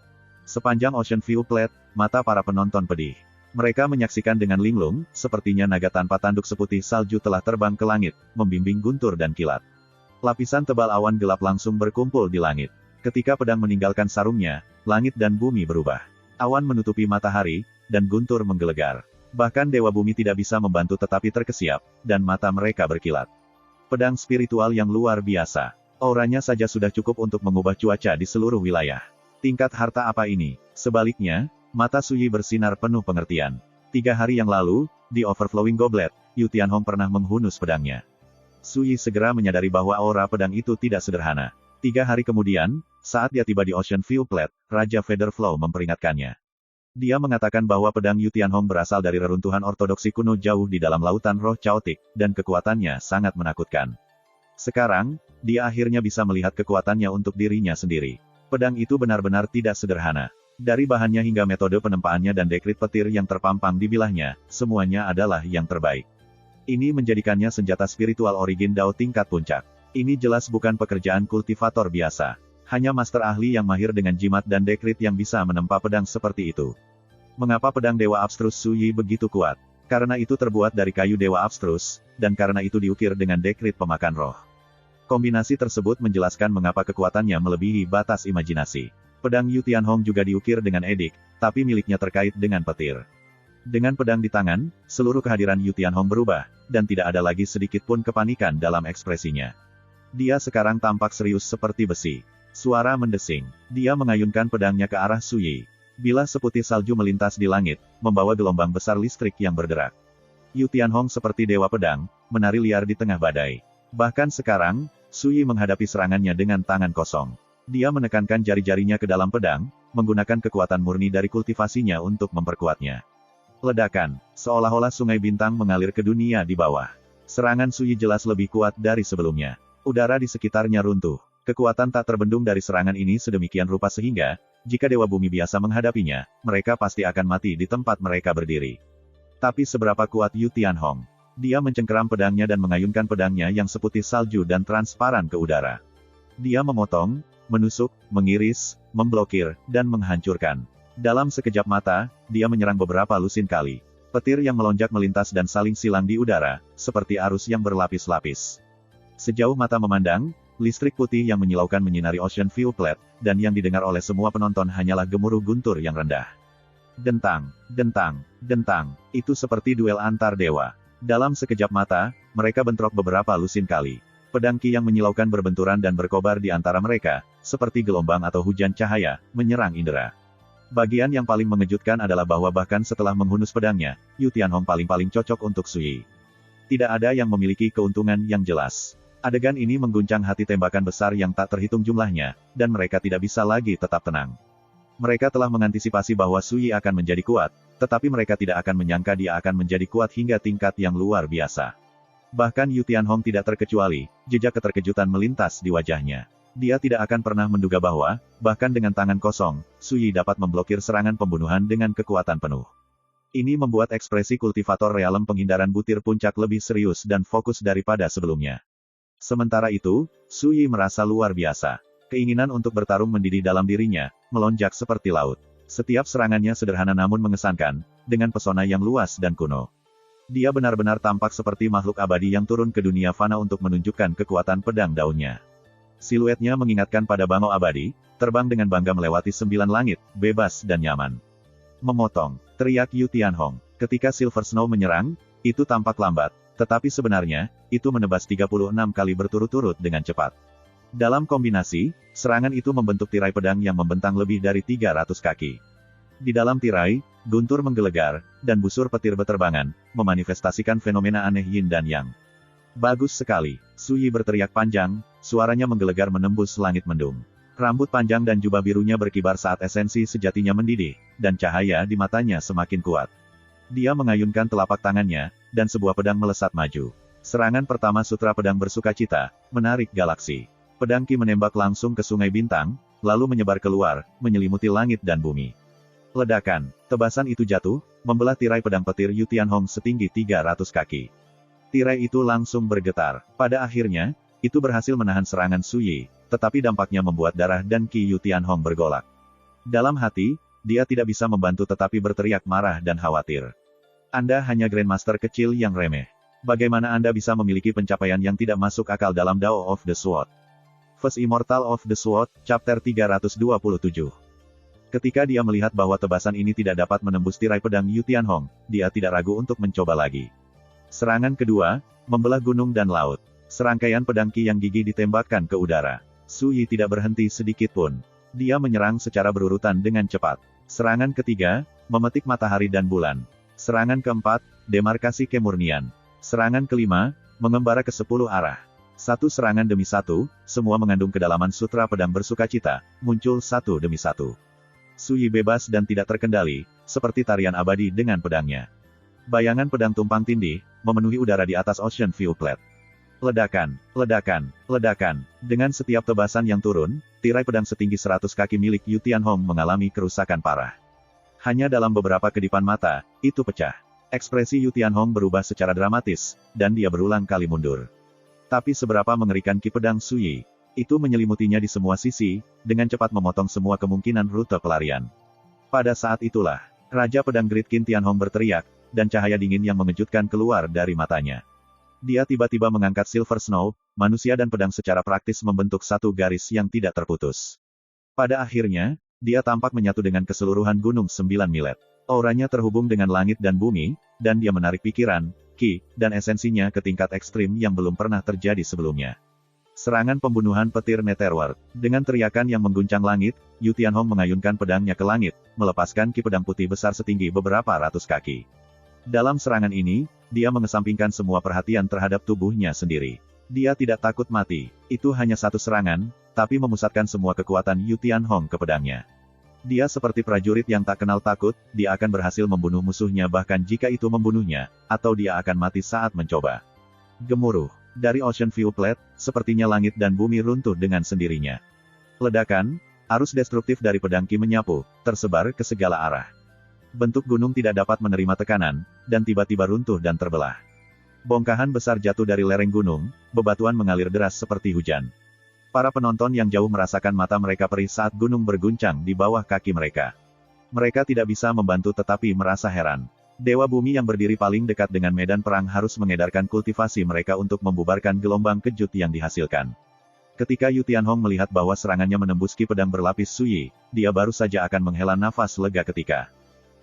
Sepanjang Ocean View Plate, mata para penonton pedih. Mereka menyaksikan dengan linglung, sepertinya naga tanpa tanduk seputih salju telah terbang ke langit, membimbing guntur dan kilat. Lapisan tebal awan gelap langsung berkumpul di langit. Ketika pedang meninggalkan sarungnya, langit dan bumi berubah. Awan menutupi matahari, dan guntur menggelegar. Bahkan Dewa Bumi tidak bisa membantu tetapi terkesiap, dan mata mereka berkilat. Pedang spiritual yang luar biasa. Auranya saja sudah cukup untuk mengubah cuaca di seluruh wilayah. Tingkat harta apa ini? Sebaliknya, mata Su Yi bersinar penuh pengertian. 3 hari yang lalu, di Overflowing Goblet, Yu Tianhong pernah menghunus pedangnya. Su Yi segera menyadari bahwa aura pedang itu tidak sederhana. 3 hari kemudian, saat dia tiba di Ocean View Plate, Raja Featherflow memperingatkannya. Dia mengatakan bahwa pedang Yu Tianhong berasal dari reruntuhan ortodoksi kuno jauh di dalam lautan roh chaotic, dan kekuatannya sangat menakutkan. Sekarang, dia akhirnya bisa melihat kekuatannya untuk dirinya sendiri. Pedang itu benar-benar tidak sederhana. Dari bahannya hingga metode penempaannya dan dekrit petir yang terpampang di bilahnya, semuanya adalah yang terbaik. Ini menjadikannya senjata spiritual origin Dao tingkat puncak. Ini jelas bukan pekerjaan kultivator biasa. Hanya master ahli yang mahir dengan jimat dan dekrit yang bisa menempa pedang seperti itu. Mengapa pedang Dewa Abstrus Suyi begitu kuat? Karena itu terbuat dari kayu Dewa Abstrus, dan karena itu diukir dengan dekrit pemakan roh. Kombinasi tersebut menjelaskan mengapa kekuatannya melebihi batas imajinasi. Pedang Yu Tianhong juga diukir dengan edik, tapi miliknya terkait dengan petir. Dengan pedang di tangan, seluruh kehadiran Yu Tianhong berubah, dan tidak ada lagi sedikit pun kepanikan dalam ekspresinya. Dia sekarang tampak serius seperti besi. Suara mendesing. Dia mengayunkan pedangnya ke arah Suyi. Bilah seputih salju melintas di langit, membawa gelombang besar listrik yang bergerak. Yu Tianhong seperti dewa pedang, menari liar di tengah badai. Bahkan sekarang, Suyi menghadapi serangannya dengan tangan kosong. Dia menekankan jari-jarinya ke dalam pedang, menggunakan kekuatan murni dari kultivasinya untuk memperkuatnya. Ledakan, seolah-olah sungai bintang mengalir ke dunia di bawah. Serangan Suyi jelas lebih kuat dari sebelumnya. Udara di sekitarnya runtuh. Kekuatan tak terbendung dari serangan ini sedemikian rupa sehingga, jika Dewa Bumi biasa menghadapinya, mereka pasti akan mati di tempat mereka berdiri. Tapi seberapa kuat Yu Tianhong? Dia mencengkeram pedangnya dan mengayunkan pedangnya yang seputih salju dan transparan ke udara. Dia memotong, menusuk, mengiris, memblokir, dan menghancurkan. Dalam sekejap mata, dia menyerang beberapa lusin kali. Petir yang melonjak melintas dan saling silang di udara, seperti arus yang berlapis-lapis. Sejauh mata memandang, listrik putih yang menyilaukan menyinari Ocean View Plate, dan yang didengar oleh semua penonton hanyalah gemuruh guntur yang rendah. Dentang, dentang, dentang, itu seperti duel antar dewa. Dalam sekejap mata, mereka bentrok beberapa lusin kali. Pedang Ki yang menyilaukan berbenturan dan berkobar di antara mereka, seperti gelombang atau hujan cahaya, menyerang indera. Bagian yang paling mengejutkan adalah bahwa bahkan setelah menghunus pedangnya, Yu Tianhong paling-paling cocok untuk Suyi. Tidak ada yang memiliki keuntungan yang jelas. Adegan ini mengguncang hati tembakan besar yang tak terhitung jumlahnya, dan mereka tidak bisa lagi tetap tenang. Mereka telah mengantisipasi bahwa Suyi akan menjadi kuat, tetapi mereka tidak akan menyangka dia akan menjadi kuat hingga tingkat yang luar biasa. Bahkan Yu Tianhong tidak terkecuali, jejak keterkejutan melintas di wajahnya. Dia tidak akan pernah menduga bahwa, bahkan dengan tangan kosong, Suyi dapat memblokir serangan pembunuhan dengan kekuatan penuh. Ini membuat ekspresi kultivator realem penghindaran butir puncak lebih serius dan fokus daripada sebelumnya. Sementara itu, Suyi merasa luar biasa. Keinginan untuk bertarung mendidih dalam dirinya, melonjak seperti laut. Setiap serangannya sederhana namun mengesankan, dengan pesona yang luas dan kuno. Dia benar-benar tampak seperti makhluk abadi yang turun ke dunia fana untuk menunjukkan kekuatan pedang daunnya. Siluetnya mengingatkan pada bangau abadi, terbang dengan bangga melewati 9 langit, bebas dan nyaman. Memotong, teriak Yu Tianhong. Ketika Silver Snow menyerang, itu tampak lambat, tetapi sebenarnya, itu menebas 36 kali berturut-turut dengan cepat. Dalam kombinasi, serangan itu membentuk tirai pedang yang membentang lebih dari 300 kaki. Di dalam tirai, guntur menggelegar, dan busur petir beterbangan, memanifestasikan fenomena aneh yin dan yang. Bagus sekali, Suyi berteriak panjang, suaranya menggelegar menembus langit mendung. Rambut panjang dan jubah birunya berkibar saat esensi sejatinya mendidih, dan cahaya di matanya semakin kuat. Dia mengayunkan telapak tangannya, dan sebuah pedang melesat maju. Serangan pertama Sutra Pedang Bersukacita, menarik galaksi. Pedang Ki menembak langsung ke Sungai Bintang, lalu menyebar keluar, menyelimuti langit dan bumi. Ledakan, tebasan itu jatuh, membelah tirai pedang petir Yu Tianhong setinggi 300 kaki. Tirai itu langsung bergetar. Pada akhirnya, itu berhasil menahan serangan Suyi, tetapi dampaknya membuat darah dan Ki Yu Tianhong bergolak. Dalam hati, dia tidak bisa membantu tetapi berteriak marah dan khawatir. Anda hanya Grandmaster kecil yang remeh. Bagaimana Anda bisa memiliki pencapaian yang tidak masuk akal dalam Dao of the Sword? First Immortal of the Sword, Chapter 327. Ketika dia melihat bahwa tebasan ini tidak dapat menembus tirai pedang Yu Tianhong, dia tidak ragu untuk mencoba lagi. Serangan kedua, membelah gunung dan laut. Serangkaian pedang Ki yang gigih ditembakkan ke udara. Suyi tidak berhenti sedikit pun. Dia menyerang secara berurutan dengan cepat. Serangan ketiga, memetik matahari dan bulan. Serangan keempat, demarkasi kemurnian. Serangan kelima, mengembara ke 10 arah. Satu serangan demi satu, semua mengandung kedalaman sutra pedang bersukacita, muncul satu demi satu. Suyi bebas dan tidak terkendali, seperti tarian abadi dengan pedangnya. Bayangan pedang tumpang tindih, memenuhi udara di atas Ocean View Plate. Ledakan, ledakan, ledakan. Dengan setiap tebasan yang turun, tirai pedang setinggi 100 kaki milik Yu Tianhong mengalami kerusakan parah. Hanya dalam beberapa kedipan mata, itu pecah. Ekspresi Yu Tianhong berubah secara dramatis, dan dia berulang kali mundur. Tapi seberapa mengerikan ki pedang Su Yi. Itu menyelimutinya di semua sisi, dengan cepat memotong semua kemungkinan rute pelarian. Pada saat itulah, Raja Pedang Great Qin Tianhong berteriak, dan cahaya dingin yang mengejutkan keluar dari matanya. Dia tiba-tiba mengangkat Silver Snow, manusia dan pedang secara praktis membentuk satu garis yang tidak terputus. Pada akhirnya, dia tampak menyatu dengan keseluruhan Gunung 9 Milet. Auranya terhubung dengan langit dan bumi, dan dia menarik pikiran, ki, dan esensinya ke tingkat ekstrim yang belum pernah terjadi sebelumnya. Serangan pembunuhan petir Netherworld. Dengan teriakan yang mengguncang langit, Yu Tianhong mengayunkan pedangnya ke langit, melepaskan ki pedang putih besar setinggi beberapa ratus kaki. Dalam serangan ini, dia mengesampingkan semua perhatian terhadap tubuhnya sendiri. Dia tidak takut mati. Itu hanya satu serangan, tapi memusatkan semua kekuatan Yu Tianhong ke pedangnya. Dia seperti prajurit yang tak kenal takut, dia akan berhasil membunuh musuhnya bahkan jika itu membunuhnya, atau dia akan mati saat mencoba. Gemuruh. Dari Ocean View Plate, sepertinya langit dan bumi runtuh dengan sendirinya. Ledakan, arus destruktif dari pedang Ki menyapu, tersebar ke segala arah. Bentuk gunung tidak dapat menerima tekanan, dan tiba-tiba runtuh dan terbelah. Bongkahan besar jatuh dari lereng gunung, bebatuan mengalir deras seperti hujan. Para penonton yang jauh merasakan mata mereka perih saat gunung berguncang di bawah kaki mereka. Mereka tidak bisa membantu tetapi merasa heran. Dewa bumi yang berdiri paling dekat dengan medan perang harus mengedarkan kultivasi mereka untuk membubarkan gelombang kejut yang dihasilkan. Ketika Yu Tianhong melihat bahwa serangannya menembus ki pedang berlapis Su Yi, dia baru saja akan menghela nafas lega ketika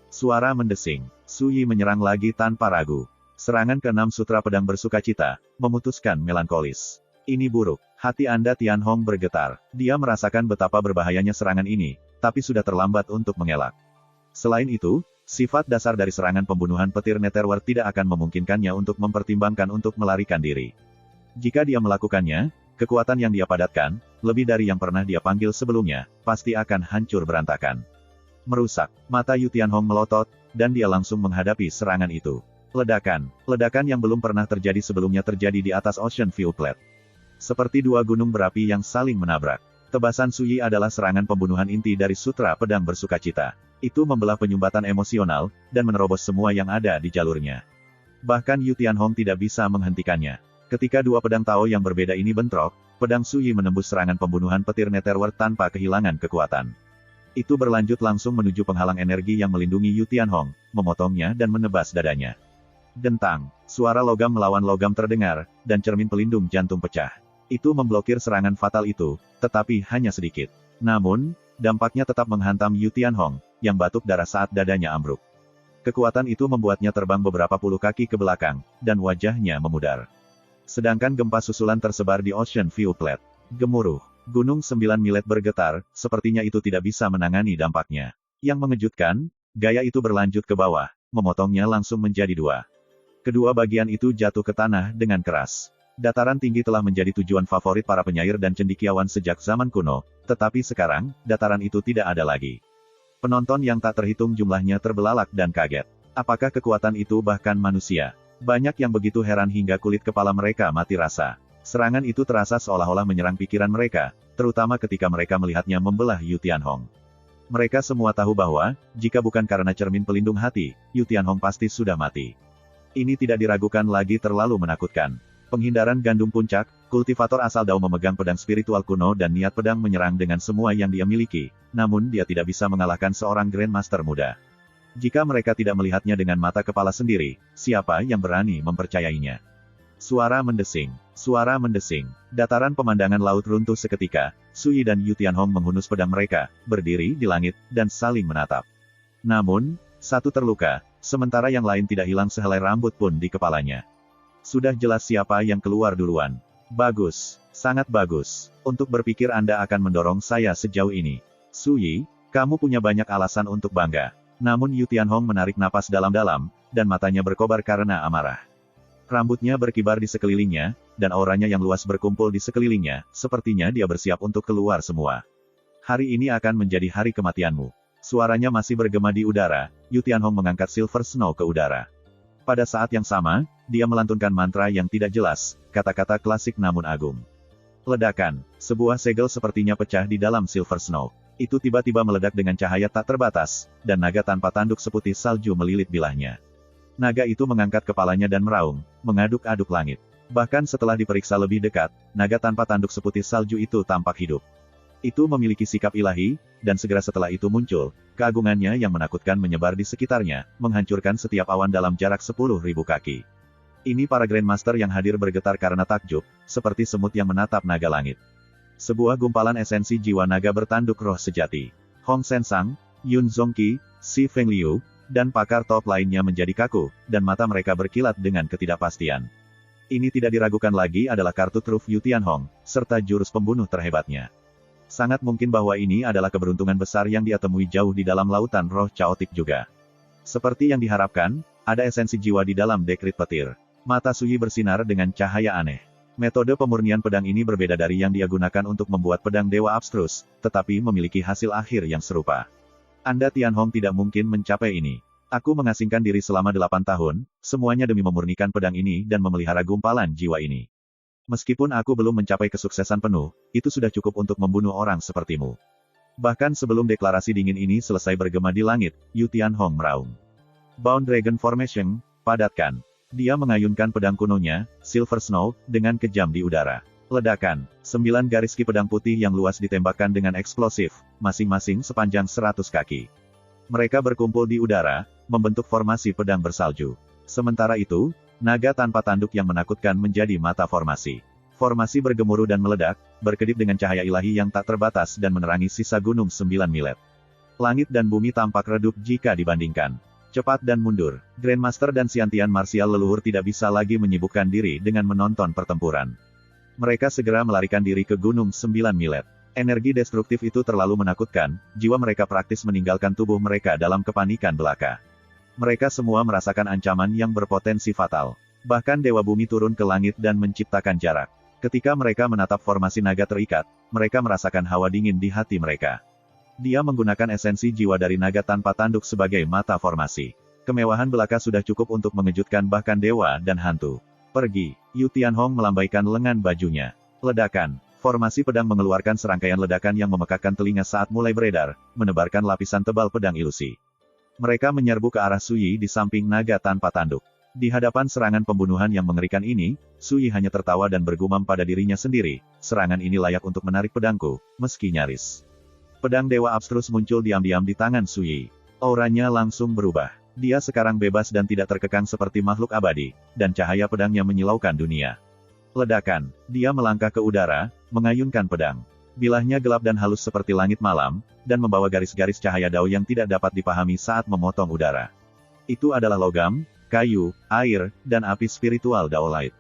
suara mendesing. Su Yi menyerang lagi tanpa ragu. Serangan ke-6 Sutra Pedang Bersukacita, memutuskan melankolis. Ini buruk. Hati Anda Tianhong bergetar. Dia merasakan betapa berbahayanya serangan ini, tapi sudah terlambat untuk mengelak. Selain itu, sifat dasar dari serangan pembunuhan petir Netherworld tidak akan memungkinkannya untuk mempertimbangkan untuk melarikan diri. Jika dia melakukannya, kekuatan yang dia padatkan, lebih dari yang pernah dia panggil sebelumnya, pasti akan hancur berantakan. Merusak. Mata Yu Tianhong melotot, dan dia langsung menghadapi serangan itu. Ledakan. Ledakan yang belum pernah terjadi sebelumnya terjadi di atas Ocean View Plate. Seperti dua gunung berapi yang saling menabrak. Tebasan Su Yi adalah serangan pembunuhan inti dari Sutra Pedang Bersukacita. Itu membelah penyumbatan emosional, dan menerobos semua yang ada di jalurnya. Bahkan Yu Tianhong tidak bisa menghentikannya. Ketika dua pedang Tao yang berbeda ini bentrok, pedang Su Yi menembus serangan pembunuhan petir Netherworld tanpa kehilangan kekuatan. Itu berlanjut langsung menuju penghalang energi yang melindungi Yu Tianhong, memotongnya dan menebas dadanya. Dentang, suara logam melawan logam terdengar, dan cermin pelindung jantung pecah. Itu memblokir serangan fatal itu, tetapi hanya sedikit. Namun, dampaknya tetap menghantam Yu Tianhong, yang batuk darah saat dadanya ambruk. Kekuatan itu membuatnya terbang beberapa puluh kaki ke belakang, dan wajahnya memudar. Sedangkan gempa susulan tersebar di Ocean View Plate. Gemuruh. Gunung 9 Milet bergetar, sepertinya itu tidak bisa menangani dampaknya. Yang mengejutkan, gaya itu berlanjut ke bawah, memotongnya langsung menjadi dua. Kedua bagian itu jatuh ke tanah dengan keras. Dataran tinggi telah menjadi tujuan favorit para penyair dan cendekiawan sejak zaman kuno, tetapi sekarang, dataran itu tidak ada lagi. Penonton yang tak terhitung jumlahnya terbelalak dan kaget. Apakah kekuatan itu bahkan manusia? Banyak yang begitu heran hingga kulit kepala mereka mati rasa. Serangan itu terasa seolah-olah menyerang pikiran mereka, terutama ketika mereka melihatnya membelah Yu Tianhong. Mereka semua tahu bahwa, jika bukan karena cermin pelindung hati, Yu Tianhong pasti sudah mati. Ini tidak diragukan lagi terlalu menakutkan. Penghindaran gandum puncak, kultivator asal Dao memegang pedang spiritual kuno dan niat pedang menyerang dengan semua yang dia miliki, namun dia tidak bisa mengalahkan seorang Grandmaster muda. Jika mereka tidak melihatnya dengan mata kepala sendiri, siapa yang berani mempercayainya? Suara mendesing. Suara mendesing. Dataran pemandangan laut runtuh seketika, Su Yi dan Yu Tianhong menghunus pedang mereka, berdiri di langit, dan saling menatap. Namun, satu terluka, sementara yang lain tidak hilang sehelai rambut pun di kepalanya. Sudah jelas siapa yang keluar duluan. Bagus. Sangat bagus. Untuk berpikir Anda akan mendorong saya sejauh ini. Su Yi, kamu punya banyak alasan untuk bangga. Namun Yu Tianhong menarik napas dalam-dalam, dan matanya berkobar karena amarah. Rambutnya berkibar di sekelilingnya, dan auranya yang luas berkumpul di sekelilingnya, sepertinya dia bersiap untuk keluar semua. Hari ini akan menjadi hari kematianmu. Suaranya masih bergema di udara, Yu Tianhong mengangkat Silver Snow ke udara. Pada saat yang sama, dia melantunkan mantra yang tidak jelas, kata-kata klasik namun agung. Ledakan, sebuah segel sepertinya pecah di dalam Silver Snow. Itu tiba-tiba meledak dengan cahaya tak terbatas, dan naga tanpa tanduk seputih salju melilit bilahnya. Naga itu mengangkat kepalanya dan meraung, mengaduk-aduk langit. Bahkan setelah diperiksa lebih dekat, naga tanpa tanduk seputih salju itu tampak hidup. Itu memiliki sikap ilahi, dan segera setelah itu muncul, keagungannya yang menakutkan menyebar di sekitarnya, menghancurkan setiap awan dalam jarak 10.000 kaki. Ini para Grandmaster yang hadir bergetar karena takjub, seperti semut yang menatap naga langit. Sebuah gumpalan esensi jiwa naga bertanduk roh sejati. Hong Sensang, Yun Zongqi, Si Fengliu, dan pakar top lainnya menjadi kaku, dan mata mereka berkilat dengan ketidakpastian. Ini tidak diragukan lagi adalah kartu truf Yu Tianhong, serta jurus pembunuh terhebatnya. Sangat mungkin bahwa ini adalah keberuntungan besar yang dia temui jauh di dalam lautan roh caotik juga. Seperti yang diharapkan, ada esensi jiwa di dalam dekrit petir. Mata Suyi bersinar dengan cahaya aneh. Metode pemurnian pedang ini berbeda dari yang dia gunakan untuk membuat pedang dewa abstrus, tetapi memiliki hasil akhir yang serupa. Anda Tianhong tidak mungkin mencapai ini. Aku mengasingkan diri selama 8 tahun, semuanya demi memurnikan pedang ini dan memelihara gumpalan jiwa ini. Meskipun aku belum mencapai kesuksesan penuh, itu sudah cukup untuk membunuh orang sepertimu. Bahkan sebelum deklarasi dingin ini selesai bergema di langit, Yu Tianhong meraung. Bound Dragon Formation, padatkan. Dia mengayunkan pedang kunonya, Silver Snow, dengan kejam di udara. Ledakan, 9 garis ki pedang putih yang luas ditembakkan dengan eksplosif, masing-masing sepanjang 100 kaki. Mereka berkumpul di udara, membentuk formasi pedang bersalju. Sementara itu, naga tanpa tanduk yang menakutkan menjadi mata formasi. Formasi bergemuruh dan meledak, berkedip dengan cahaya ilahi yang tak terbatas dan menerangi sisa gunung 9 milet. Langit dan bumi tampak redup jika dibandingkan. Cepat dan mundur, Grandmaster dan Xiantian marsial leluhur tidak bisa lagi menyibukkan diri dengan menonton pertempuran. Mereka segera melarikan diri ke gunung 9 milet. Energi destruktif itu terlalu menakutkan, jiwa mereka praktis meninggalkan tubuh mereka dalam kepanikan belaka. Mereka semua merasakan ancaman yang berpotensi fatal. Bahkan Dewa Bumi turun ke langit dan menciptakan jarak. Ketika mereka menatap formasi naga terikat, mereka merasakan hawa dingin di hati mereka. Dia menggunakan esensi jiwa dari naga tanpa tanduk sebagai mata formasi. Kemewahan belaka sudah cukup untuk mengejutkan bahkan dewa dan hantu. Pergi, Yu Tianhong melambaikan lengan bajunya. Ledakan, formasi pedang mengeluarkan serangkaian ledakan yang memekakkan telinga saat mulai beredar, menebarkan lapisan tebal pedang ilusi. Mereka menyerbu ke arah Suyi di samping naga tanpa tanduk. Di hadapan serangan pembunuhan yang mengerikan ini, Suyi hanya tertawa dan bergumam pada dirinya sendiri, serangan ini layak untuk menarik pedangku, meski nyaris. Pedang Dewa Abstrus muncul diam-diam di tangan Suyi. Auranya langsung berubah. Dia sekarang bebas dan tidak terkekang seperti makhluk abadi, dan cahaya pedangnya menyilaukan dunia. Ledakan, dia melangkah ke udara, mengayunkan pedang. Bilahnya gelap dan halus seperti langit malam, dan membawa garis-garis cahaya dao yang tidak dapat dipahami saat memotong udara. Itu adalah logam, kayu, air, dan api spiritual Daolite.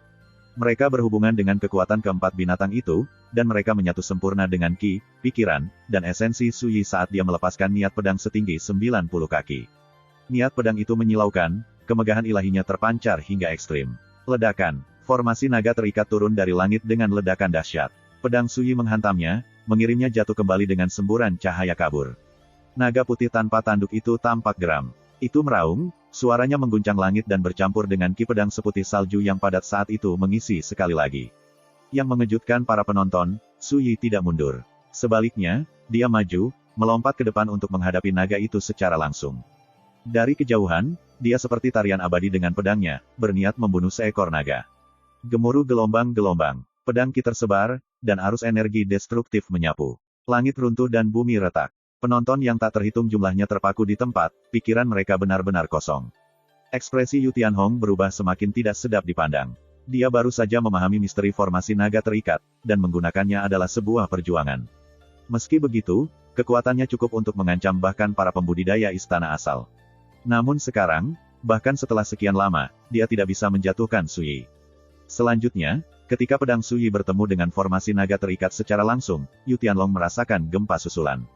Mereka berhubungan dengan kekuatan keempat binatang itu, dan mereka menyatu sempurna dengan ki, pikiran, dan esensi Suyi saat dia melepaskan niat pedang setinggi 90 kaki. Niat pedang itu menyilaukan, kemegahan ilahinya terpancar hingga ekstrim. Ledakan, formasi naga terikat turun dari langit dengan ledakan dahsyat. Pedang Suyi menghantamnya, mengirimnya jatuh kembali dengan semburan cahaya kabur. Naga putih tanpa tanduk itu tampak geram. Itu meraung, suaranya mengguncang langit dan bercampur dengan ki pedang seputih salju yang padat saat itu mengisi sekali lagi. Yang mengejutkan para penonton, Suyi tidak mundur. Sebaliknya, dia maju, melompat ke depan untuk menghadapi naga itu secara langsung. Dari kejauhan, dia seperti tarian abadi dengan pedangnya, berniat membunuh seekor naga. Gemuruh gelombang-gelombang, pedang ki tersebar, dan arus energi destruktif menyapu. Langit runtuh dan bumi retak. Penonton yang tak terhitung jumlahnya terpaku di tempat, pikiran mereka benar-benar kosong. Ekspresi Yu Tianhong berubah semakin tidak sedap dipandang. Dia baru saja memahami misteri formasi naga terikat, dan menggunakannya adalah sebuah perjuangan. Meski begitu, kekuatannya cukup untuk mengancam bahkan para pembudidaya istana asal. Namun sekarang, bahkan setelah sekian lama, dia tidak bisa menjatuhkan Suyi. Selanjutnya, ketika pedang Suyi bertemu dengan formasi naga terikat secara langsung, Yu Tianhong merasakan gempa susulan.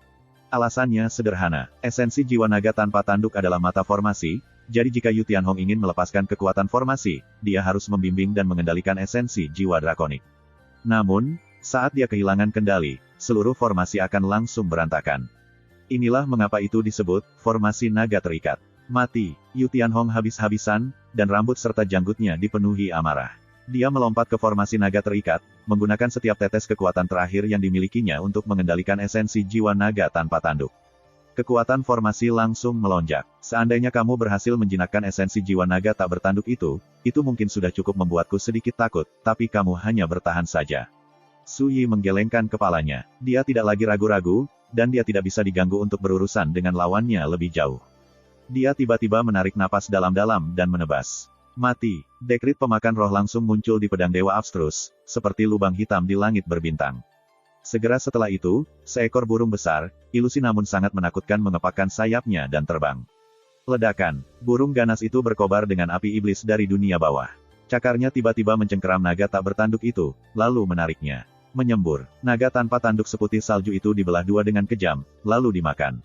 Alasannya sederhana, esensi jiwa naga tanpa tanduk adalah mata formasi, jadi jika Yu Tianhong ingin melepaskan kekuatan formasi, dia harus membimbing dan mengendalikan esensi jiwa drakonik. Namun, saat dia kehilangan kendali, seluruh formasi akan langsung berantakan. Inilah mengapa itu disebut, formasi naga terikat. Mati. Yu Tianhong habis-habisan, dan rambut serta janggutnya dipenuhi amarah. Dia melompat ke formasi naga terikat, menggunakan setiap tetes kekuatan terakhir yang dimilikinya untuk mengendalikan esensi jiwa naga tanpa tanduk. Kekuatan formasi langsung melonjak. Seandainya kamu berhasil menjinakkan esensi jiwa naga tak bertanduk itu mungkin sudah cukup membuatku sedikit takut, tapi kamu hanya bertahan saja. Su Yi menggelengkan kepalanya. Dia tidak lagi ragu-ragu, dan dia tidak bisa diganggu untuk berurusan dengan lawannya lebih jauh. Dia tiba-tiba menarik napas dalam-dalam dan menebas. Mati. Dekrit pemakan roh langsung muncul di pedang Dewa Abstrus, seperti lubang hitam di langit berbintang. Segera setelah itu, seekor burung besar, ilusi namun sangat menakutkan mengepakkan sayapnya dan terbang. Ledakan. Burung ganas itu berkobar dengan api iblis dari dunia bawah. Cakarnya tiba-tiba mencengkeram naga tak bertanduk itu, lalu menariknya. Menyembur. Naga tanpa tanduk seputih salju itu dibelah dua dengan kejam, lalu dimakan.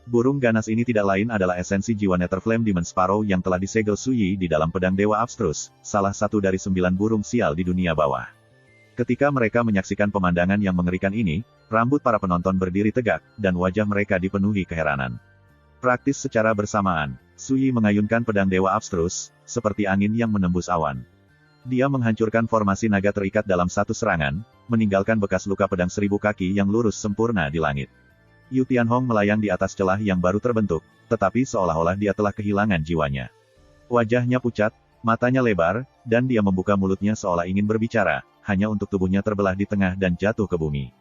Burung ganas ini tidak lain adalah esensi jiwa Netherflame Demon Sparrow yang telah disegel Su Yi di dalam pedang Dewa Abstrus, salah satu dari 9 burung sial di dunia bawah. Ketika mereka menyaksikan pemandangan yang mengerikan ini, rambut para penonton berdiri tegak, dan wajah mereka dipenuhi keheranan. Praktis secara bersamaan, Su Yi mengayunkan pedang Dewa Abstrus, seperti angin yang menembus awan. Dia menghancurkan formasi naga terikat dalam satu serangan, meninggalkan bekas luka pedang 1000 kaki yang lurus sempurna di langit. Yu Tianhong melayang di atas celah yang baru terbentuk, tetapi seolah-olah dia telah kehilangan jiwanya. Wajahnya pucat, matanya lebar, dan dia membuka mulutnya seolah ingin berbicara, hanya untuk tubuhnya terbelah di tengah dan jatuh ke bumi.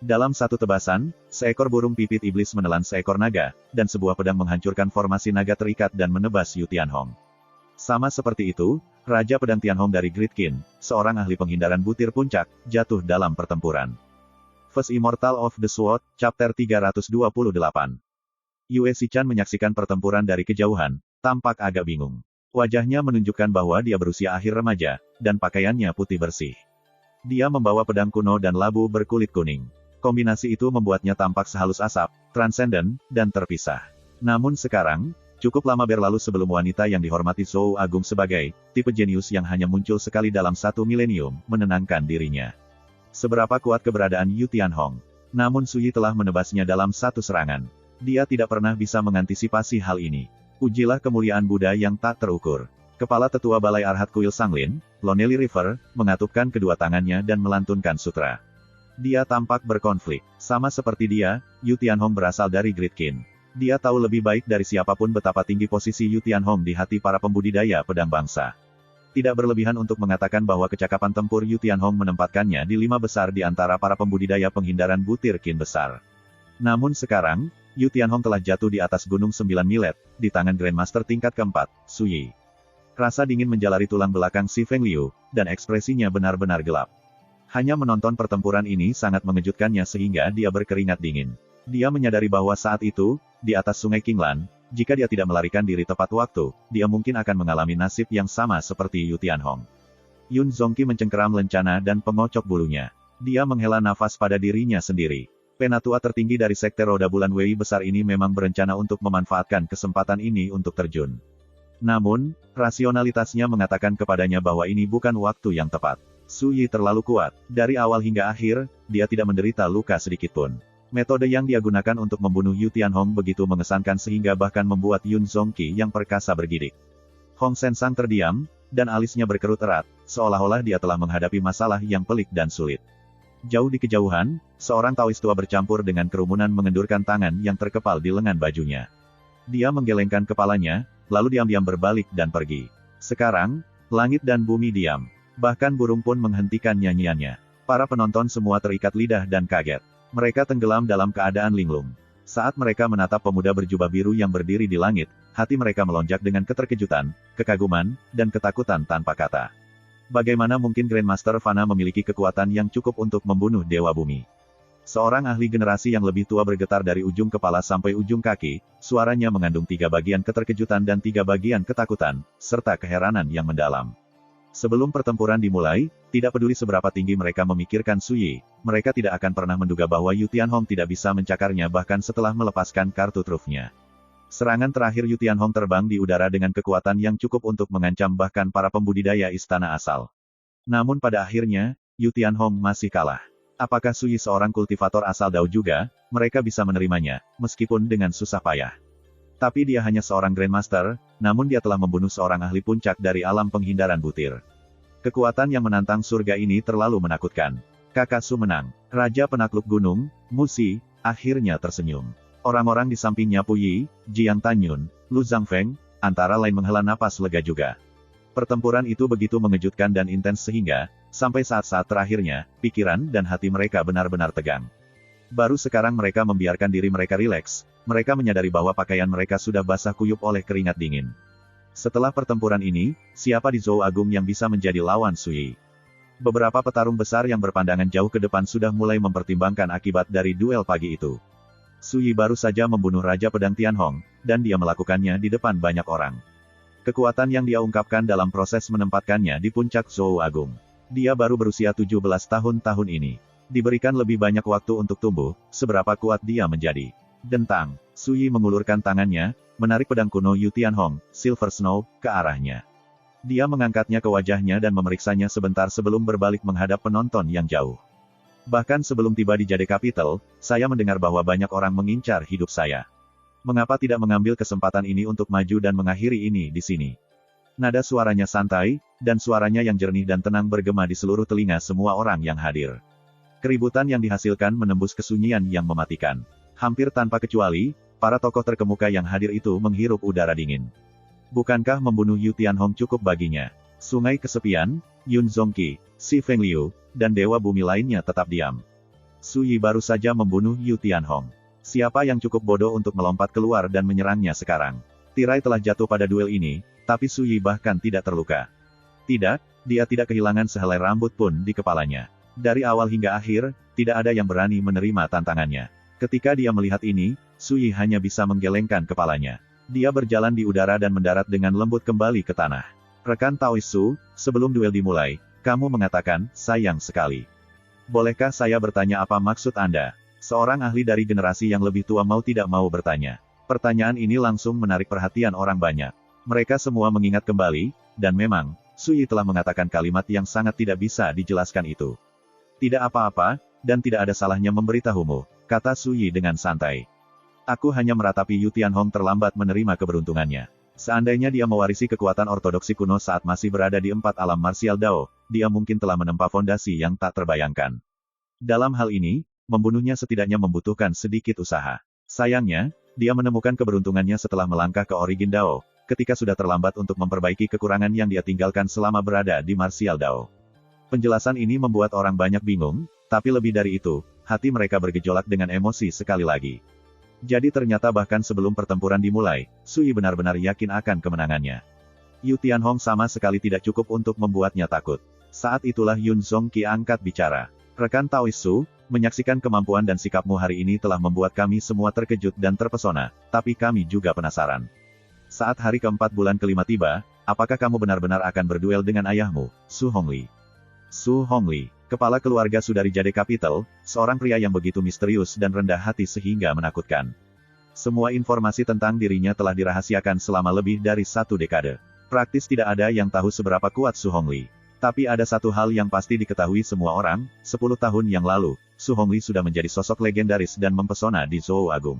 Dalam satu tebasan, seekor burung pipit iblis menelan seekor naga, dan sebuah pedang menghancurkan formasi naga terikat dan menebas Yu Tianhong. Sama seperti itu, Raja Pedang Tianhong dari Great Qin, seorang ahli penghindaran butir puncak, jatuh dalam pertempuran. First Immortal of the Sword, Chapter 328. Yue Xichan menyaksikan pertempuran dari kejauhan, tampak agak bingung. Wajahnya menunjukkan bahwa dia berusia akhir remaja, dan pakaiannya putih bersih. Dia membawa pedang kuno dan labu berkulit kuning. Kombinasi itu membuatnya tampak sehalus asap, transenden, dan terpisah. Namun sekarang, cukup lama berlalu sebelum wanita yang dihormati Zhou Agung sebagai tipe jenius yang hanya muncul sekali dalam 1 milenium, menenangkan dirinya. Seberapa kuat keberadaan Yu Tianhong? Namun Su Yi telah menebasnya dalam satu serangan. Dia tidak pernah bisa mengantisipasi hal ini. Ujilah kemuliaan Buddha yang tak terukur. Kepala Tetua Balai Arhat Kuil Sanglin, Lonely River, mengatupkan kedua tangannya dan melantunkan sutra. Dia tampak berkonflik. Sama seperti dia, Yu Tianhong berasal dari Great Qin. Dia tahu lebih baik dari siapapun betapa tinggi posisi Yu Tianhong di hati para pembudidaya pedang bangsa. Tidak berlebihan untuk mengatakan bahwa kecakapan tempur Yu Tianhong menempatkannya di 5 besar di antara para pembudidaya penghindaran butir Qin besar. Namun sekarang, Yu Tianhong telah jatuh di atas Gunung 9 Milet, di tangan Grandmaster tingkat keempat, Su Yi. Rasa dingin menjalari tulang belakang si Feng Liu, dan ekspresinya benar-benar gelap. Hanya menonton pertempuran ini sangat mengejutkannya sehingga dia berkeringat dingin. Dia menyadari bahwa saat itu, di atas sungai Qinglan, jika dia tidak melarikan diri tepat waktu, dia mungkin akan mengalami nasib yang sama seperti Yu Tianhong. Yun Zongqi mencengkeram lencana dan pengocok bulunya. Dia menghela nafas pada dirinya sendiri. Penatua tertinggi dari Sekte Roda Bulan Wei besar ini memang berencana untuk memanfaatkan kesempatan ini untuk terjun. Namun, rasionalitasnya mengatakan kepadanya bahwa ini bukan waktu yang tepat. Su Yi terlalu kuat. Dari awal hingga akhir, dia tidak menderita luka sedikitpun. Metode yang dia gunakan untuk membunuh Yu Tianhong begitu mengesankan sehingga bahkan membuat Yun Zongqi yang perkasa bergidik. Hong Sensang terdiam, dan alisnya berkerut erat, seolah-olah dia telah menghadapi masalah yang pelik dan sulit. Jauh di kejauhan, seorang Taois tua bercampur dengan kerumunan mengendurkan tangan yang terkepal di lengan bajunya. Dia menggelengkan kepalanya, lalu diam-diam berbalik dan pergi. Sekarang, langit dan bumi diam. Bahkan burung pun menghentikan nyanyiannya. Para penonton semua terikat lidah dan kaget. Mereka tenggelam dalam keadaan linglung. Saat mereka menatap pemuda berjubah biru yang berdiri di langit, hati mereka melonjak dengan keterkejutan, kekaguman, dan ketakutan tanpa kata. Bagaimana mungkin Grandmaster Fana memiliki kekuatan yang cukup untuk membunuh Dewa Bumi? Seorang ahli generasi yang lebih tua bergetar dari ujung kepala sampai ujung kaki, suaranya mengandung 3 bagian keterkejutan dan 3 bagian ketakutan, serta keheranan yang mendalam. Sebelum pertempuran dimulai, tidak peduli seberapa tinggi mereka memikirkan Su Yi, mereka tidak akan pernah menduga bahwa Yu Tianhong tidak bisa mencakarnya bahkan setelah melepaskan kartu trufnya. Serangan terakhir Yu Tianhong terbang di udara dengan kekuatan yang cukup untuk mengancam bahkan para pembudidaya istana asal. Namun pada akhirnya, Yu Tianhong masih kalah. Apakah Su Yi seorang kultivator asal Dao juga? Mereka bisa menerimanya, meskipun dengan susah payah. Tapi dia hanya seorang Grandmaster, namun dia telah membunuh seorang ahli puncak dari alam penghindaran butir. Kekuatan yang menantang surga ini terlalu menakutkan. Kakasu menang. Raja penakluk gunung, Musi, akhirnya tersenyum. Orang-orang di sampingnya Puyi, Jiang Tanyun, Lu Zhangfeng, antara lain menghela napas lega juga. Pertempuran itu begitu mengejutkan dan intens sehingga, sampai saat-saat terakhirnya, pikiran dan hati mereka benar-benar tegang. Baru sekarang mereka membiarkan diri mereka rileks, mereka menyadari bahwa pakaian mereka sudah basah kuyup oleh keringat dingin. Setelah pertempuran ini, siapa di Zou Agung yang bisa menjadi lawan Sui? Beberapa petarung besar yang berpandangan jauh ke depan sudah mulai mempertimbangkan akibat dari duel pagi itu. Sui baru saja membunuh Raja Pedang Tianhong, dan dia melakukannya di depan banyak orang. Kekuatan yang dia ungkapkan dalam proses menempatkannya di puncak Zou Agung. Dia baru berusia 17 tahun ini. Diberikan lebih banyak waktu untuk tumbuh, seberapa kuat dia menjadi. Dentang, Sui mengulurkan tangannya, menarik pedang kuno Yu Tianhong, Silver Snow, ke arahnya. Dia mengangkatnya ke wajahnya dan memeriksanya sebentar sebelum berbalik menghadap penonton yang jauh. Bahkan sebelum tiba di Jade Capital, saya mendengar bahwa banyak orang mengincar hidup saya. Mengapa tidak mengambil kesempatan ini untuk maju dan mengakhiri ini di sini? Nada suaranya santai, dan suaranya yang jernih dan tenang bergema di seluruh telinga semua orang yang hadir. Keributan yang dihasilkan menembus kesunyian yang mematikan. Hampir tanpa kecuali, para tokoh terkemuka yang hadir itu menghirup udara dingin. Bukankah membunuh Yu Tianhong cukup baginya? Sungai kesepian, Yun Zongqi, Si Fengliu, dan Dewa Bumi lainnya tetap diam. Sui baru saja membunuh Yu Tianhong. Siapa yang cukup bodoh untuk melompat keluar dan menyerangnya sekarang? Tirai telah jatuh pada duel ini, tapi Sui bahkan tidak terluka. Tidak, dia tidak kehilangan sehelai rambut pun di kepalanya. Dari awal hingga akhir, tidak ada yang berani menerima tantangannya. Ketika dia melihat ini, Sui hanya bisa menggelengkan kepalanya. Dia berjalan di udara dan mendarat dengan lembut kembali ke tanah. Rekan Taoisu, sebelum duel dimulai, kamu mengatakan, sayang sekali. Bolehkah saya bertanya apa maksud Anda? Seorang ahli dari generasi yang lebih tua mau tidak mau bertanya. Pertanyaan ini langsung menarik perhatian orang banyak. Mereka semua mengingat kembali, dan memang, Sui telah mengatakan kalimat yang sangat tidak bisa dijelaskan itu. Tidak apa-apa, dan tidak ada salahnya memberitahumu, kata Sui dengan santai. Aku hanya meratapi Yu Tianhong terlambat menerima keberuntungannya. Seandainya dia mewarisi kekuatan ortodoksi kuno saat masih berada di 4 alam martial Dao, dia mungkin telah menempa fondasi yang tak terbayangkan. Dalam hal ini, membunuhnya setidaknya membutuhkan sedikit usaha. Sayangnya, dia menemukan keberuntungannya setelah melangkah ke Origin Dao, ketika sudah terlambat untuk memperbaiki kekurangan yang dia tinggalkan selama berada di martial Dao. Penjelasan ini membuat orang banyak bingung, tapi lebih dari itu, hati mereka bergejolak dengan emosi sekali lagi. Jadi ternyata bahkan sebelum pertempuran dimulai, Sui benar-benar yakin akan kemenangannya. Yu Tianhong sama sekali tidak cukup untuk membuatnya takut. Saat itulah Yun Zongqi angkat bicara. Rekan Taoisu, menyaksikan kemampuan dan sikapmu hari ini telah membuat kami semua terkejut dan terpesona, tapi kami juga penasaran. Saat hari keempat bulan kelima tiba, apakah kamu benar-benar akan berduel dengan ayahmu, Su Hongli? Su Hongli, kepala keluarga Sudari Jade Capital, seorang pria yang begitu misterius dan rendah hati sehingga menakutkan. Semua informasi tentang dirinya telah dirahasiakan selama lebih dari 1 dekade. Praktis tidak ada yang tahu seberapa kuat Su Hongli. Tapi ada satu hal yang pasti diketahui semua orang, 10 tahun yang lalu, Su Hongli sudah menjadi sosok legendaris dan mempesona di Zou Agung.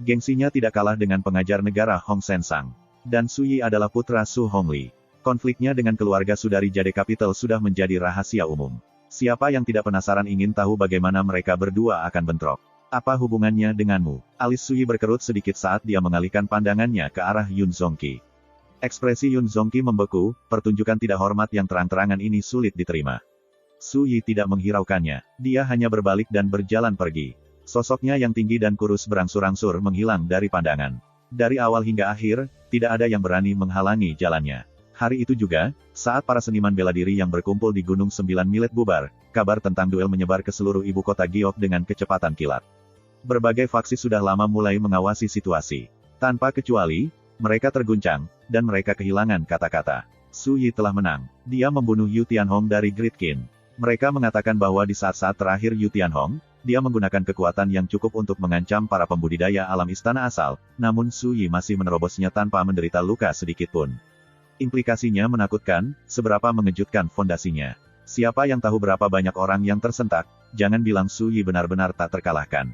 Gengsinya tidak kalah dengan pengajar negara Hong Sensang. Dan Sui adalah putra Su Hongli. Konfliknya dengan keluarga Sudari Jade Capital sudah menjadi rahasia umum. Siapa yang tidak penasaran ingin tahu bagaimana mereka berdua akan bentrok? Apa hubungannya denganmu? Alis Sui berkerut sedikit saat dia mengalihkan pandangannya ke arah Yun Zongqi. Ekspresi Yun Zongqi membeku, pertunjukan tidak hormat yang terang-terangan ini sulit diterima. Sui tidak menghiraukannya. Dia hanya berbalik dan berjalan pergi. Sosoknya yang tinggi dan kurus berangsur-angsur menghilang dari pandangan. Dari awal hingga akhir, tidak ada yang berani menghalangi jalannya. Hari itu juga, saat para seniman bela diri yang berkumpul di Gunung 9 Milet bubar, kabar tentang duel menyebar ke seluruh ibu kota Giok dengan kecepatan kilat. Berbagai faksi sudah lama mulai mengawasi situasi. Tanpa kecuali, mereka terguncang, dan mereka kehilangan kata-kata. Su Yi telah menang. Dia membunuh Yu Tianhong dari Great Qin. Mereka mengatakan bahwa di saat-saat terakhir Yu Tianhong, dia menggunakan kekuatan yang cukup untuk mengancam para pembudidaya alam istana asal, namun Su Yi masih menerobosnya tanpa menderita luka sedikitpun. Implikasinya menakutkan, seberapa mengejutkan fondasinya. Siapa yang tahu berapa banyak orang yang tersentak, jangan bilang Su Yi benar-benar tak terkalahkan.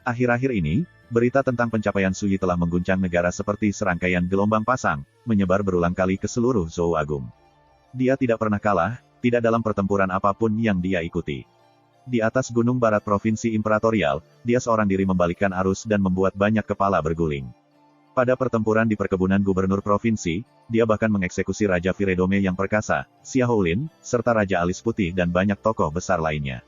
Akhir-akhir ini, berita tentang pencapaian Suyi telah mengguncang negara seperti serangkaian gelombang pasang, menyebar berulang kali ke seluruh Zhou Agung. Dia tidak pernah kalah, tidak dalam pertempuran apapun yang dia ikuti. Di atas gunung barat provinsi Imperatorial, dia seorang diri membalikkan arus dan membuat banyak kepala berguling. Pada pertempuran di perkebunan gubernur provinsi, dia bahkan mengeksekusi Raja Viredome yang perkasa, Xiaoulin, serta Raja Alis Putih dan banyak tokoh besar lainnya.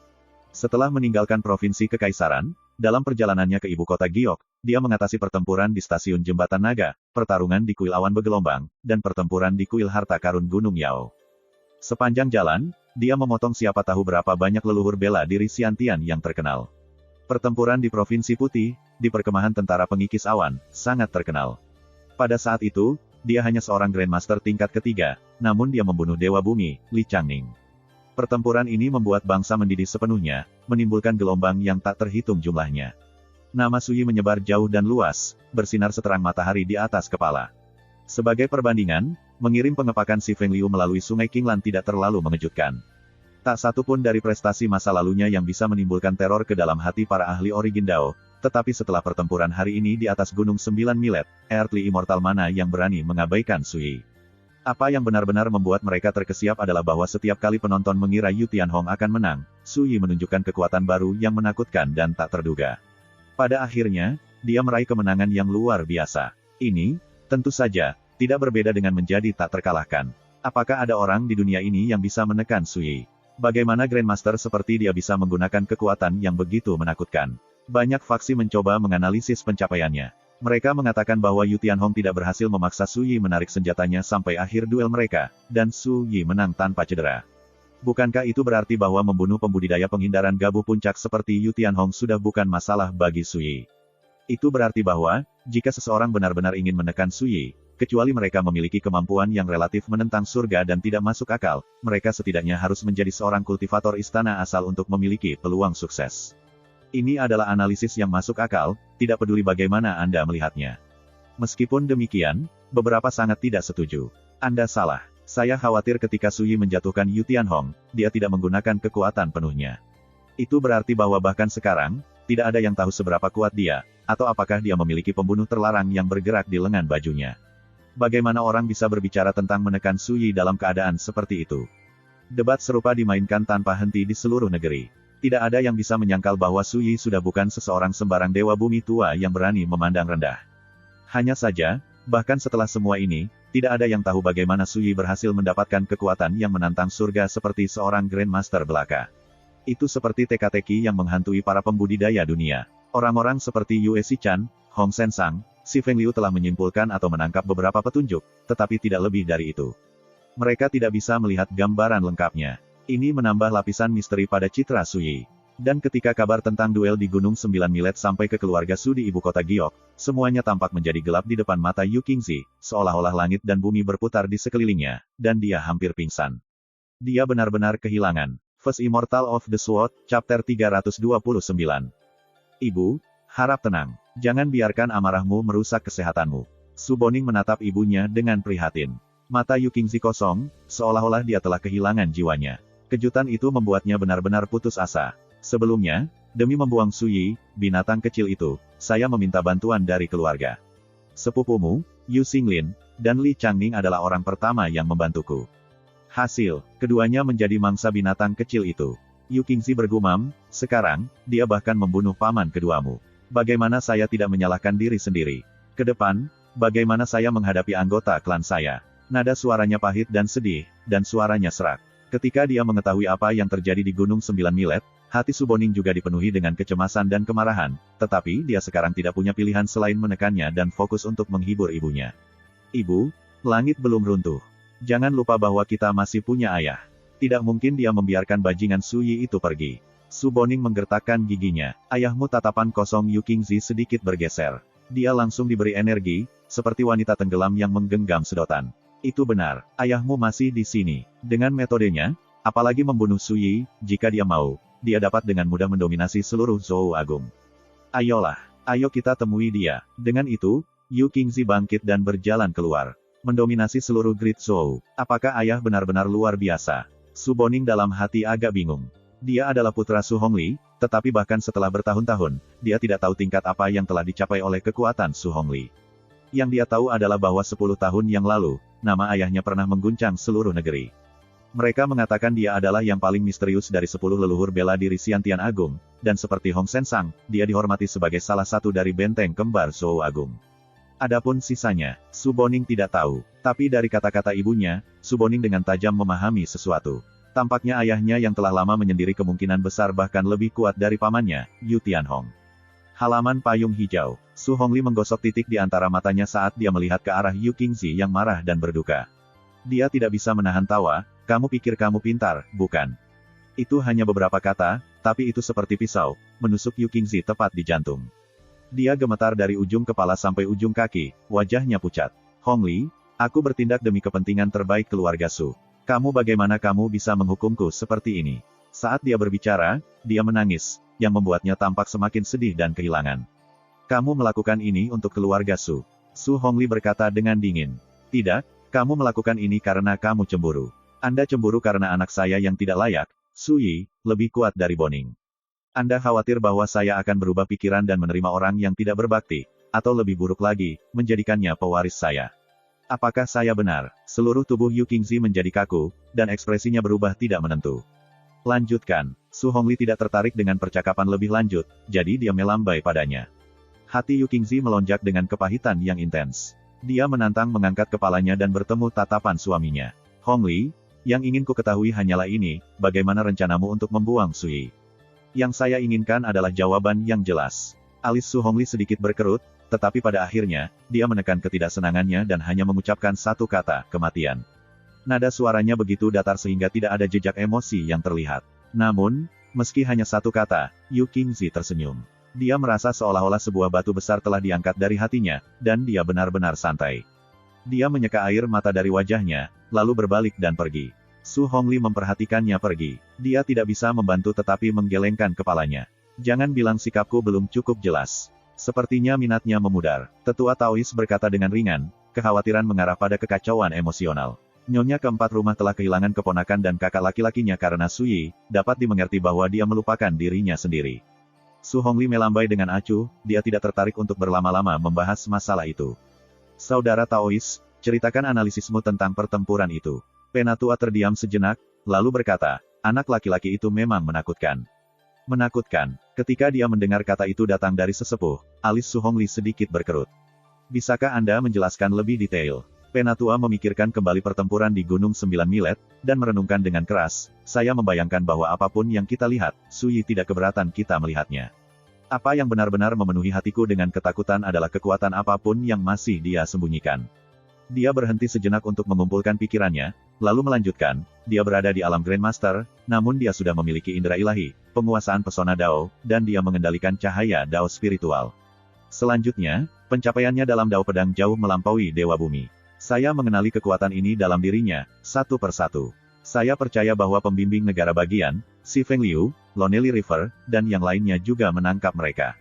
Setelah meninggalkan provinsi kekaisaran, dalam perjalanannya ke ibu kota Giok, dia mengatasi pertempuran di stasiun Jembatan Naga, pertarungan di kuil awan bergelombang, dan pertempuran di kuil harta karun Gunung Yao. Sepanjang jalan, dia memotong siapa tahu berapa banyak leluhur bela diri Xiantian yang terkenal. Pertempuran di Provinsi Putih, di perkemahan tentara pengikis awan, sangat terkenal. Pada saat itu, dia hanya seorang Grandmaster tingkat ketiga, namun dia membunuh Dewa Bumi, Li Changning. Pertempuran ini membuat bangsa mendidih sepenuhnya, menimbulkan gelombang yang tak terhitung jumlahnya. Nama Suyi menyebar jauh dan luas, bersinar seterang matahari di atas kepala. Sebagai perbandingan, mengirim pengepakan si Feng Liu melalui Sungai Qinglan tidak terlalu mengejutkan. Tak satu pun dari prestasi masa lalunya yang bisa menimbulkan teror ke dalam hati para ahli Origin Dao, tetapi setelah pertempuran hari ini di atas Gunung 9 Milet, Earthly Immortal mana yang berani mengabaikan Suyi? Apa yang benar-benar membuat mereka terkesiap adalah bahwa setiap kali penonton mengira Yu Tianhong akan menang, Suyi menunjukkan kekuatan baru yang menakutkan dan tak terduga. Pada akhirnya, dia meraih kemenangan yang luar biasa. Ini, tentu saja, tidak berbeda dengan menjadi tak terkalahkan. Apakah ada orang di dunia ini yang bisa menekan Suyi? Bagaimana Grandmaster seperti dia bisa menggunakan kekuatan yang begitu menakutkan? Banyak faksi mencoba menganalisis pencapaiannya. Mereka mengatakan bahwa Yu Tianhong tidak berhasil memaksa Suyi menarik senjatanya sampai akhir duel mereka, dan Suyi menang tanpa cedera. Bukankah itu berarti bahwa membunuh pembudidaya penghindaran gabuh puncak seperti Yu Tianhong sudah bukan masalah bagi Suyi? Itu berarti bahwa, jika seseorang benar-benar ingin menekan Suyi, kecuali mereka memiliki kemampuan yang relatif menentang surga dan tidak masuk akal, mereka setidaknya harus menjadi seorang kultivator istana asal untuk memiliki peluang sukses. Ini adalah analisis yang masuk akal, tidak peduli bagaimana Anda melihatnya. Meskipun demikian, beberapa sangat tidak setuju. Anda salah. Saya khawatir ketika Suyi menjatuhkan Yu Tianhong, dia tidak menggunakan kekuatan penuhnya. Itu berarti bahwa bahkan sekarang, tidak ada yang tahu seberapa kuat dia, atau apakah dia memiliki pembunuh terlarang yang bergerak di lengan bajunya. Bagaimana orang bisa berbicara tentang menekan Suyi dalam keadaan seperti itu? Debat serupa dimainkan tanpa henti di seluruh negeri. Tidak ada yang bisa menyangkal bahwa Suyi sudah bukan seseorang sembarang dewa bumi tua yang berani memandang rendah. Hanya saja, bahkan setelah semua ini, tidak ada yang tahu bagaimana Suyi berhasil mendapatkan kekuatan yang menantang surga seperti seorang Grandmaster belaka. Itu seperti teka-teki yang menghantui para pembudidaya dunia. Orang-orang seperti Yue Xichan, Hong Sensang, si Feng Liu telah menyimpulkan atau menangkap beberapa petunjuk, tetapi tidak lebih dari itu. Mereka tidak bisa melihat gambaran lengkapnya. Ini menambah lapisan misteri pada citra Suyi. Dan ketika kabar tentang duel di Gunung 9 Milet sampai ke keluarga Su di ibu kota Giok, semuanya tampak menjadi gelap di depan mata Yu Qingzi, seolah-olah langit dan bumi berputar di sekelilingnya, dan dia hampir pingsan. Dia benar-benar kehilangan. First Immortal of the Sword, Chapter 329. Ibu, harap tenang. Jangan biarkan amarahmu merusak kesehatanmu. Su Boning menatap ibunya dengan prihatin. Mata Yu Qingzi kosong, seolah-olah dia telah kehilangan jiwanya. Kejutan itu membuatnya benar-benar putus asa. Sebelumnya, demi membuang Suyi, binatang kecil itu, saya meminta bantuan dari keluarga. Sepupumu, Yu Xinglin, dan Li Changning adalah orang pertama yang membantuku. Hasil, keduanya menjadi mangsa binatang kecil itu. Yu Qingzi bergumam, sekarang, dia bahkan membunuh paman keduamu. Bagaimana saya tidak menyalahkan diri sendiri? Ke depan, bagaimana saya menghadapi anggota klan saya? Nada suaranya pahit dan sedih, dan suaranya serak. Ketika dia mengetahui apa yang terjadi di Gunung 9 Milet, hati Su Boning juga dipenuhi dengan kecemasan dan kemarahan, tetapi dia sekarang tidak punya pilihan selain menekannya dan fokus untuk menghibur ibunya. Ibu, langit belum runtuh. Jangan lupa bahwa kita masih punya ayah. Tidak mungkin dia membiarkan bajingan Suyi itu pergi. Su Boning menggertakkan giginya. Ayahmu tatapan kosong Yu Qingzi sedikit bergeser. Dia langsung diberi energi, seperti wanita tenggelam yang menggenggam sedotan. Itu benar, ayahmu masih di sini. Dengan metodenya, apalagi membunuh Suyi, jika dia mau, dia dapat dengan mudah mendominasi seluruh Zhou Agung. Ayolah, ayo kita temui dia. Dengan itu, Yu Qingzi bangkit dan berjalan keluar. Mendominasi seluruh Great Zhou. Apakah ayah benar-benar luar biasa? Su Boning dalam hati agak bingung. Dia adalah putra Su Hongli, Tetapi bahkan setelah bertahun-tahun, dia tidak tahu tingkat apa yang telah dicapai oleh kekuatan Su Hongli. Yang dia tahu adalah bahwa 10 tahun yang lalu, nama ayahnya pernah mengguncang seluruh negeri. Mereka mengatakan dia adalah yang paling misterius dari 10 leluhur bela diri Xiantian Agung, dan seperti Hong Sensang, dia dihormati sebagai salah satu dari benteng kembar Zhou Agung. Adapun sisanya, Su Boning tidak tahu, tapi dari kata-kata ibunya, Su Boning dengan tajam memahami sesuatu. Tampaknya ayahnya yang telah lama menyendiri kemungkinan besar bahkan lebih kuat dari pamannya, Yu Tianhong. Halaman payung hijau, Su Hongli menggosok titik di antara matanya saat dia melihat ke arah Yu Qingzi yang marah dan berduka. Dia tidak bisa menahan tawa. Kamu pikir kamu pintar, bukan? Itu hanya beberapa kata, tapi itu seperti pisau, menusuk Yu Qingzi tepat di jantung. Dia gemetar dari ujung kepala sampai ujung kaki, wajahnya pucat. Hongli, aku bertindak demi kepentingan terbaik keluarga Su. Bagaimana kamu bisa menghukumku seperti ini? Saat dia berbicara, dia menangis, yang membuatnya tampak semakin sedih dan kehilangan. Kamu melakukan ini untuk keluarga Su. Su Hongli berkata dengan dingin. Tidak, kamu melakukan ini karena kamu cemburu. Anda cemburu karena anak saya yang tidak layak, Su Yi, lebih kuat dari Boning. Anda khawatir bahwa saya akan berubah pikiran dan menerima orang yang tidak berbakti, atau lebih buruk lagi, menjadikannya pewaris saya. Apakah saya benar? Seluruh tubuh Yu Qingzi menjadi kaku, dan ekspresinya berubah tidak menentu. Lanjutkan, Su Hongli tidak tertarik dengan percakapan lebih lanjut, jadi dia melambai padanya. Hati Yu Qingzi melonjak dengan kepahitan yang intens. Dia menantang mengangkat kepalanya dan bertemu tatapan suaminya. Hongli, yang ingin ku ketahui hanyalah ini, bagaimana rencanamu untuk membuang Su Yi? Yang saya inginkan adalah jawaban yang jelas. Alis Su Hongli sedikit berkerut, tetapi pada akhirnya, dia menekan ketidaksenangannya dan hanya mengucapkan satu kata, kematian. Nada suaranya begitu datar sehingga tidak ada jejak emosi yang terlihat. Namun, meski hanya satu kata, Yu Qingzi tersenyum. Dia merasa seolah-olah sebuah batu besar telah diangkat dari hatinya, dan dia benar-benar santai. Dia menyeka air mata dari wajahnya, lalu berbalik dan pergi. Su Hongli memperhatikannya pergi. Dia tidak bisa membantu tetapi menggelengkan kepalanya. Jangan bilang sikapku belum cukup jelas. Sepertinya minatnya memudar. Tetua Taois berkata dengan ringan, kekhawatiran mengarah pada kekacauan emosional. Nyonya keempat rumah telah kehilangan keponakan dan kakak laki-lakinya karena Su Yi, dapat dimengerti bahwa dia melupakan dirinya sendiri. Su Hongli melambai dengan acuh, dia tidak tertarik untuk berlama-lama membahas masalah itu. Saudara Taois, ceritakan analisismu tentang pertempuran itu. Penatua terdiam sejenak, lalu berkata, anak laki-laki itu memang menakutkan. Menakutkan. Ketika dia mendengar kata itu datang dari sesepuh, alis Su Hongli sedikit berkerut. Bisakah Anda menjelaskan lebih detail? Penatua memikirkan kembali pertempuran di Gunung 9 Milet, dan merenungkan dengan keras, saya membayangkan bahwa apapun yang kita lihat, Su Yi tidak keberatan kita melihatnya. Apa yang benar-benar memenuhi hatiku dengan ketakutan adalah kekuatan apapun yang masih dia sembunyikan. Dia berhenti sejenak untuk mengumpulkan pikirannya, lalu melanjutkan, dia berada di alam Grandmaster, namun dia sudah memiliki indera ilahi, penguasaan pesona Dao, dan dia mengendalikan cahaya Dao spiritual. Selanjutnya, pencapaiannya dalam Dao pedang jauh melampaui Dewa Bumi. Saya mengenali kekuatan ini dalam dirinya, satu persatu. Saya percaya bahwa pembimbing negara bagian, Si Feng Liu, Lonely River, dan yang lainnya juga menangkap mereka.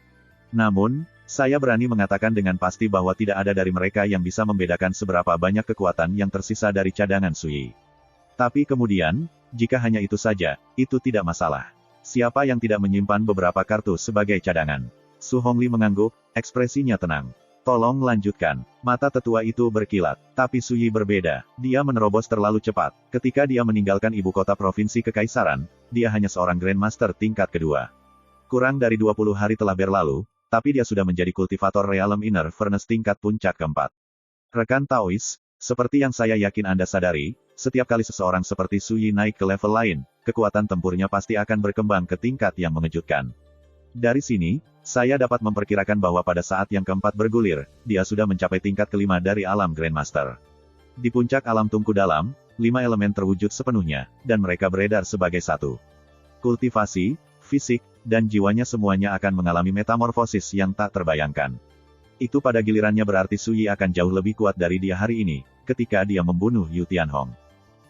Namun, saya berani mengatakan dengan pasti bahwa tidak ada dari mereka yang bisa membedakan seberapa banyak kekuatan yang tersisa dari cadangan Su Yi. Tapi kemudian, jika hanya itu saja, itu tidak masalah. Siapa yang tidak menyimpan beberapa kartu sebagai cadangan? Su Hongli mengangguk, ekspresinya tenang. Tolong lanjutkan. Mata tetua itu berkilat. Tapi Su Yi berbeda. Dia menerobos terlalu cepat. Ketika dia meninggalkan ibu kota provinsi kekaisaran, dia hanya seorang Grandmaster tingkat kedua. Kurang dari 20 hari telah berlalu, tapi dia sudah menjadi kultivator Realm Inner Furnace tingkat puncak keempat. Rekan Taois, seperti yang saya yakin Anda sadari, setiap kali seseorang seperti Su Yi naik ke level lain, kekuatan tempurnya pasti akan berkembang ke tingkat yang mengejutkan. Dari sini, saya dapat memperkirakan bahwa pada saat yang keempat bergulir, dia sudah mencapai tingkat kelima dari alam Grandmaster. Di puncak alam tungku dalam, 5 elemen terwujud sepenuhnya, dan mereka beredar sebagai satu. Kultivasi, fisik, dan jiwanya semuanya akan mengalami metamorfosis yang tak terbayangkan. Itu pada gilirannya berarti Su Yi akan jauh lebih kuat dari dia hari ini, ketika dia membunuh Yu Tianhong.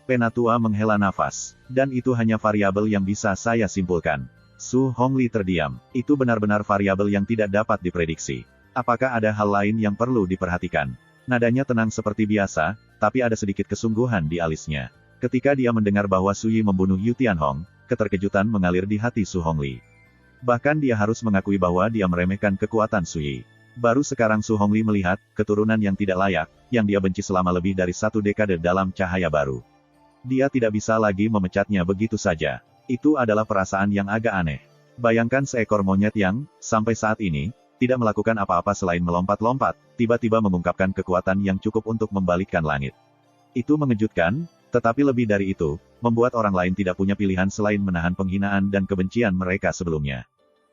Penatua menghela nafas. Dan itu hanya variabel yang bisa saya simpulkan. Su Hongli terdiam. Itu benar-benar variabel yang tidak dapat diprediksi. Apakah ada hal lain yang perlu diperhatikan? Nadanya tenang seperti biasa, tapi ada sedikit kesungguhan di alisnya. Ketika dia mendengar bahwa Su Yi membunuh Yu Tianhong, keterkejutan mengalir di hati Su Hongli. Bahkan dia harus mengakui bahwa dia meremehkan kekuatan Su Yi. Baru sekarang Su Hongli melihat keturunan yang tidak layak, yang dia benci selama lebih dari 1 dekade dalam cahaya baru. Dia tidak bisa lagi memecatnya begitu saja. Itu adalah perasaan yang agak aneh. Bayangkan seekor monyet yang, sampai saat ini, tidak melakukan apa-apa selain melompat-lompat, tiba-tiba mengungkapkan kekuatan yang cukup untuk membalikkan langit. Itu mengejutkan, tetapi lebih dari itu, membuat orang lain tidak punya pilihan selain menahan penghinaan dan kebencian mereka sebelumnya.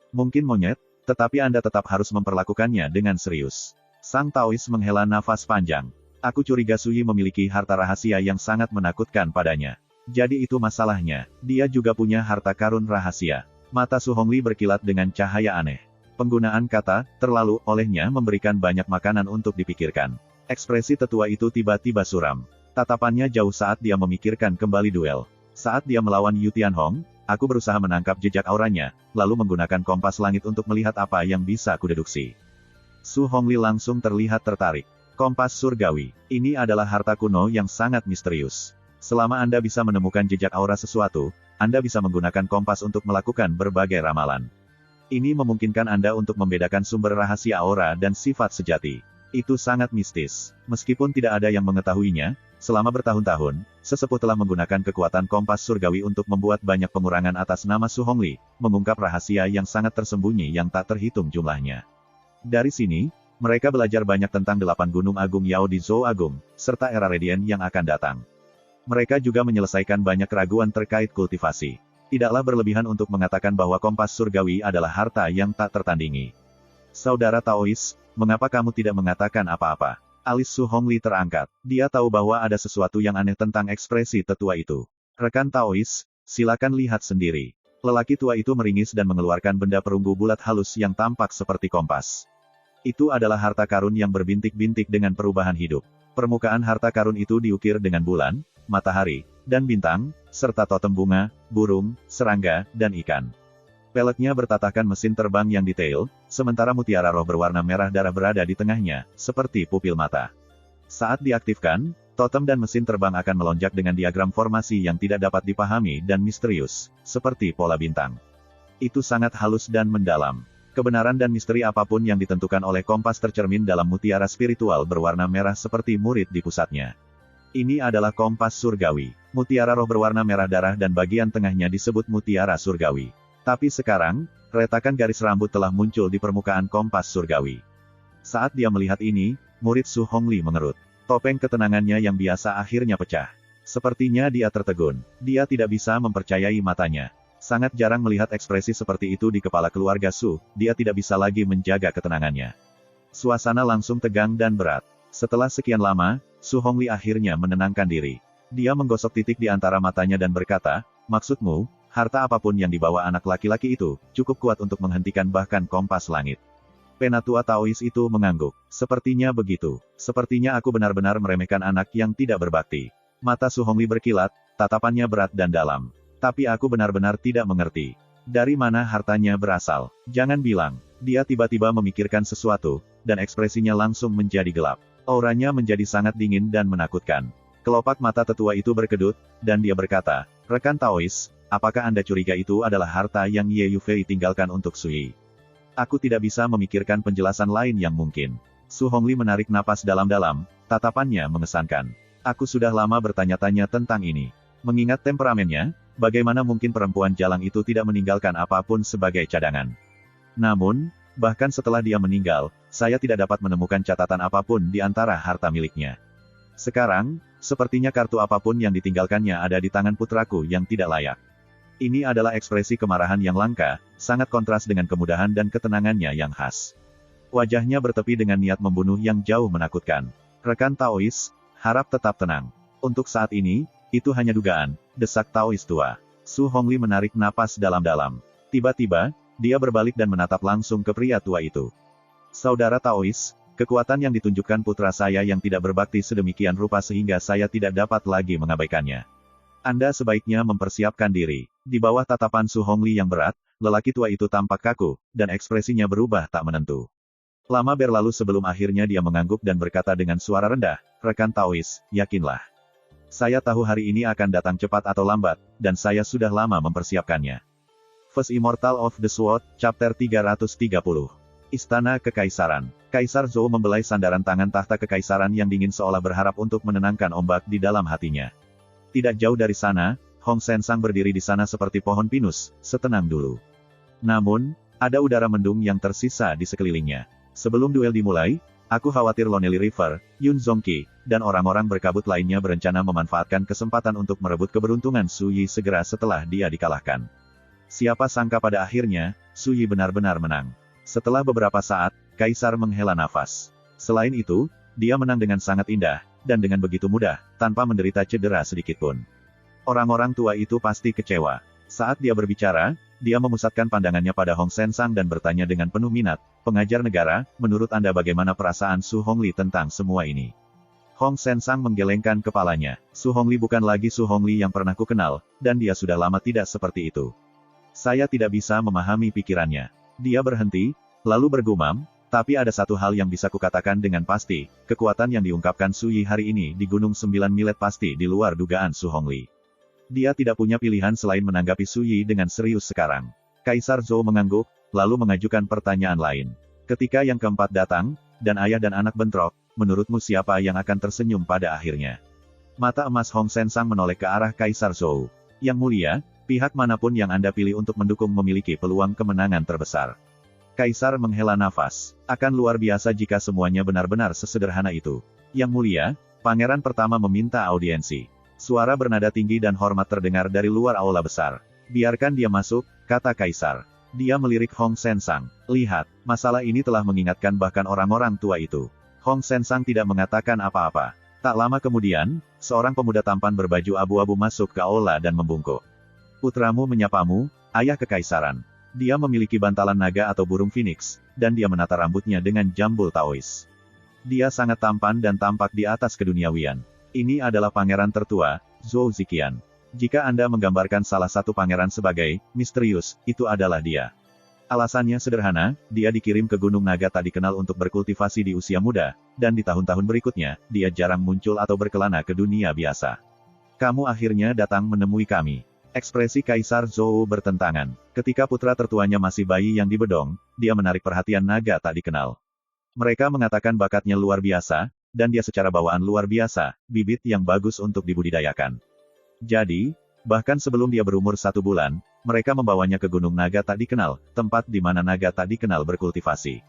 Mungkin monyet, tetapi Anda tetap harus memperlakukannya dengan serius. Sang Taois menghela nafas panjang. Aku curiga Su Yi memiliki harta rahasia yang sangat menakutkan padanya. Jadi itu masalahnya, dia juga punya harta karun rahasia. Mata Su Hongli berkilat dengan cahaya aneh. Penggunaan kata, terlalu, olehnya memberikan banyak makanan untuk dipikirkan. Ekspresi tetua itu tiba-tiba suram. Tatapannya jauh saat dia memikirkan kembali duel. Saat dia melawan Yu Tianhong, aku berusaha menangkap jejak auranya, lalu menggunakan kompas langit untuk melihat apa yang bisa kudeduksi. Su Hongli langsung terlihat tertarik. Kompas surgawi. Ini adalah harta kuno yang sangat misterius. Selama Anda bisa menemukan jejak aura sesuatu, Anda bisa menggunakan kompas untuk melakukan berbagai ramalan. Ini memungkinkan Anda untuk membedakan sumber rahasia aura dan sifat sejati. Itu sangat mistis. Meskipun tidak ada yang mengetahuinya, selama bertahun-tahun, sesepuh telah menggunakan kekuatan kompas surgawi untuk membuat banyak pengurangan atas nama Su Hongli, mengungkap rahasia yang sangat tersembunyi yang tak terhitung jumlahnya. Dari sini, mereka belajar banyak tentang 8 gunung agung Yao di Zhou Agung, serta era Radiant yang akan datang. Mereka juga menyelesaikan banyak keraguan terkait kultivasi. Tidaklah berlebihan untuk mengatakan bahwa kompas surgawi adalah harta yang tak tertandingi. Saudara Taois, mengapa kamu tidak mengatakan apa-apa? Alis Su Hongli terangkat. Dia tahu bahwa ada sesuatu yang aneh tentang ekspresi tetua itu. Rekan Taois, silakan lihat sendiri. Lelaki tua itu meringis dan mengeluarkan benda perunggu bulat halus yang tampak seperti kompas. Itu adalah harta karun yang berbintik-bintik dengan perubahan hidup. Permukaan harta karun itu diukir dengan bulan, matahari, dan bintang, serta totem bunga, burung, serangga, dan ikan. Peletnya bertatahkan mesin terbang yang detail, sementara mutiara roh berwarna merah darah berada di tengahnya, seperti pupil mata. Saat diaktifkan, totem dan mesin terbang akan melonjak dengan diagram formasi yang tidak dapat dipahami dan misterius, seperti pola bintang. Itu sangat halus dan mendalam. Kebenaran dan misteri apapun yang ditentukan oleh kompas tercermin dalam mutiara spiritual berwarna merah seperti murid di pusatnya. Ini adalah kompas surgawi. Mutiara roh berwarna merah darah dan bagian tengahnya disebut mutiara surgawi. Tapi sekarang, retakan garis rambut telah muncul di permukaan kompas surgawi. Saat dia melihat ini, murid Su Hongli mengerut. Topeng ketenangannya yang biasa akhirnya pecah. Sepertinya dia tertegun. Dia tidak bisa mempercayai matanya. Sangat jarang melihat ekspresi seperti itu di kepala keluarga Su, dia tidak bisa lagi menjaga ketenangannya. Suasana langsung tegang dan berat. Setelah sekian lama, Su Hongli akhirnya menenangkan diri. Dia menggosok titik di antara matanya dan berkata, maksudmu, harta apapun yang dibawa anak laki-laki itu, cukup kuat untuk menghentikan bahkan kompas langit. Penatua Taois itu mengangguk. Sepertinya begitu. Sepertinya aku benar-benar meremehkan anak yang tidak berbakti. Mata Su Hongli berkilat, tatapannya berat dan dalam. Tapi aku benar-benar tidak mengerti. Dari mana hartanya berasal? Jangan bilang. Dia tiba-tiba memikirkan sesuatu, dan ekspresinya langsung menjadi gelap. Auranya menjadi sangat dingin dan menakutkan. Kelopak mata tetua itu berkedut, dan dia berkata, rekan Taois, apakah Anda curiga itu adalah harta yang Ye Yufei tinggalkan untuk Su Yi? Aku tidak bisa memikirkan penjelasan lain yang mungkin. Su Hongli menarik napas dalam-dalam, tatapannya mengesankan. Aku sudah lama bertanya-tanya tentang ini. Mengingat temperamennya, bagaimana mungkin perempuan jalang itu tidak meninggalkan apapun sebagai cadangan? Namun, bahkan setelah dia meninggal, saya tidak dapat menemukan catatan apapun di antara harta miliknya. Sekarang, sepertinya kartu apapun yang ditinggalkannya ada di tangan putraku yang tidak layak. Ini adalah ekspresi kemarahan yang langka, sangat kontras dengan kemudahan dan ketenangannya yang khas. Wajahnya bertepi dengan niat membunuh yang jauh menakutkan. Rekan Taois, harap tetap tenang. Untuk saat ini, itu hanya dugaan, desak Taois tua. Su Hongli menarik napas dalam-dalam. Tiba-tiba, dia berbalik dan menatap langsung ke pria tua itu. Saudara Taois, kekuatan yang ditunjukkan putra saya yang tidak berbakti sedemikian rupa sehingga saya tidak dapat lagi mengabaikannya. Anda sebaiknya mempersiapkan diri. Di bawah tatapan Su Hongli yang berat, lelaki tua itu tampak kaku, dan ekspresinya berubah tak menentu. Lama berlalu sebelum akhirnya dia mengangguk dan berkata dengan suara rendah, rekan Taois, yakinlah. Saya tahu hari ini akan datang cepat atau lambat, dan saya sudah lama mempersiapkannya. First Immortal of the Sword, Chapter 330. Istana Kekaisaran. Kaisar Zhou membelai sandaran tangan tahta kekaisaran yang dingin seolah berharap untuk menenangkan ombak di dalam hatinya. Tidak jauh dari sana, Hong Sensang berdiri di sana seperti pohon pinus, setenang dulu. Namun, ada udara mendung yang tersisa di sekelilingnya. Sebelum duel dimulai, aku khawatir Lonely River, Yun Zongqi, dan orang-orang berkabut lainnya berencana memanfaatkan kesempatan untuk merebut keberuntungan Su Yi segera setelah dia dikalahkan. Siapa sangka pada akhirnya, Su Yi benar-benar menang. Setelah beberapa saat, Kaisar menghela nafas. Selain itu, dia menang dengan sangat indah, dan dengan begitu mudah, tanpa menderita cedera sedikitpun. Orang-orang tua itu pasti kecewa. Saat dia berbicara, dia memusatkan pandangannya pada Hong Sensang dan bertanya dengan penuh minat, "Pengajar negara, menurut Anda bagaimana perasaan Su Hongli tentang semua ini?" Hong Sensang menggelengkan kepalanya. Su Hongli bukan lagi Su Hongli yang pernah kukenal, dan dia sudah lama tidak seperti itu. Saya tidak bisa memahami pikirannya. Dia berhenti, lalu bergumam, "Tapi ada satu hal yang bisa kukatakan dengan pasti, kekuatan yang diungkapkan Su Yi hari ini di Gunung 9 Milet pasti di luar dugaan Su Hongli." Dia tidak punya pilihan selain menanggapi Su Yi dengan serius sekarang. Kaisar Zhou mengangguk, lalu mengajukan pertanyaan lain. Ketika yang keempat datang, dan ayah dan anak bentrok, menurutmu siapa yang akan tersenyum pada akhirnya? Mata emas Hong Sensang menoleh ke arah Kaisar Zhou. "Yang mulia, pihak manapun yang Anda pilih untuk mendukung memiliki peluang kemenangan terbesar." Kaisar menghela nafas. Akan luar biasa jika semuanya benar-benar sesederhana itu. "Yang mulia, pangeran pertama meminta audiensi." Suara bernada tinggi dan hormat terdengar dari luar aula besar. "Biarkan dia masuk," kata Kaisar. Dia melirik Hong Sensang. "Lihat, masalah ini telah mengingatkan bahkan orang-orang tua itu." Hong Sensang tidak mengatakan apa-apa. Tak lama kemudian, seorang pemuda tampan berbaju abu-abu masuk ke aula dan membungkuk. "Putramu menyapamu, ayah kekaisaran." Dia memiliki bantalan naga atau burung phoenix, dan dia menata rambutnya dengan jambul Taois. Dia sangat tampan dan tampak di atas keduniawian. "Ini adalah pangeran tertua, Zhou Ziqian. Jika Anda menggambarkan salah satu pangeran sebagai misterius, itu adalah dia." Alasannya sederhana, dia dikirim ke Gunung Naga tak dikenal untuk berkultivasi di usia muda, dan di tahun-tahun berikutnya, dia jarang muncul atau berkelana ke dunia biasa. "Kamu akhirnya datang menemui kami." Ekspresi Kaisar Zhou bertentangan. Ketika putra tertuanya masih bayi yang dibedong, dia menarik perhatian naga tak dikenal. Mereka mengatakan bakatnya luar biasa, dan dia secara bawaan luar biasa, bibit yang bagus untuk dibudidayakan. Jadi, bahkan sebelum dia berumur 1 bulan, mereka membawanya ke Gunung Naga tak dikenal, tempat di mana naga tak dikenal berkultivasi.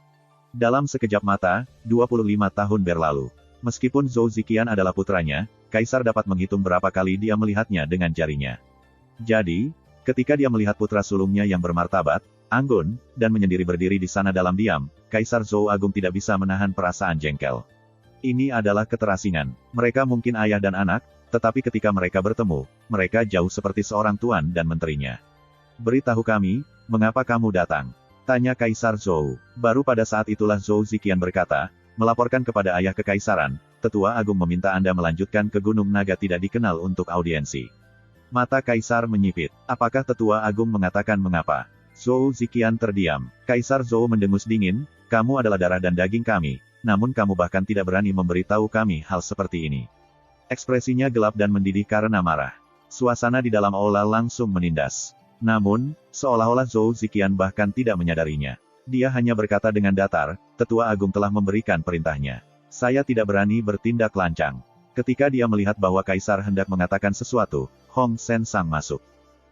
Dalam sekejap mata, 25 tahun berlalu. Meskipun Zhou Ziqian adalah putranya, Kaisar dapat menghitung berapa kali dia melihatnya dengan jarinya. Jadi, ketika dia melihat putra sulungnya yang bermartabat, anggun, dan menyendiri berdiri di sana dalam diam, Kaisar Zhou Agung tidak bisa menahan perasaan jengkel. Ini adalah keterasingan. Mereka mungkin ayah dan anak, tetapi ketika mereka bertemu, mereka jauh seperti seorang tuan dan menterinya. "Beritahu kami, mengapa kamu datang?" tanya Kaisar Zhou. Baru pada saat itulah Zhou Ziqian berkata, "Melaporkan kepada ayah kekaisaran, Tetua Agung meminta Anda melanjutkan ke Gunung Naga tidak dikenal untuk audiensi." Mata Kaisar menyipit. Apakah Tetua Agung mengatakan mengapa? Zhou Ziqian terdiam. Kaisar Zhou mendengus dingin, "Kamu adalah darah dan daging kami, namun kamu bahkan tidak berani memberitahu kami hal seperti ini." Ekspresinya gelap dan mendidih karena marah. Suasana di dalam aula langsung menindas. Namun, seolah-olah Zhou Ziqian bahkan tidak menyadarinya. Dia hanya berkata dengan datar, "Tetua Agung telah memberikan perintahnya. Saya tidak berani bertindak lancang." Ketika dia melihat bahwa Kaisar hendak mengatakan sesuatu, Hong Sensang masuk.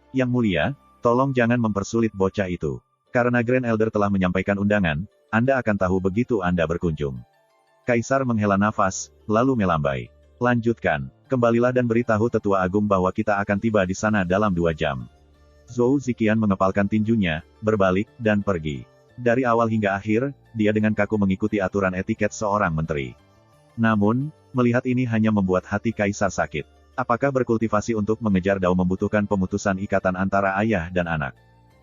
"Yang mulia, tolong jangan mempersulit bocah itu. Karena Grand Elder telah menyampaikan undangan, Anda akan tahu begitu Anda berkunjung." Kaisar menghela nafas, lalu melambai. "Lanjutkan, kembalilah dan beritahu Tetua Agung bahwa kita akan tiba di sana dalam 2 jam. Zhou Ziqian mengepalkan tinjunya, berbalik, dan pergi. Dari awal hingga akhir, dia dengan kaku mengikuti aturan etiket seorang menteri. Namun, melihat ini hanya membuat hati Kaisar sakit. Apakah berkultivasi untuk mengejar Dao membutuhkan pemutusan ikatan antara ayah dan anak?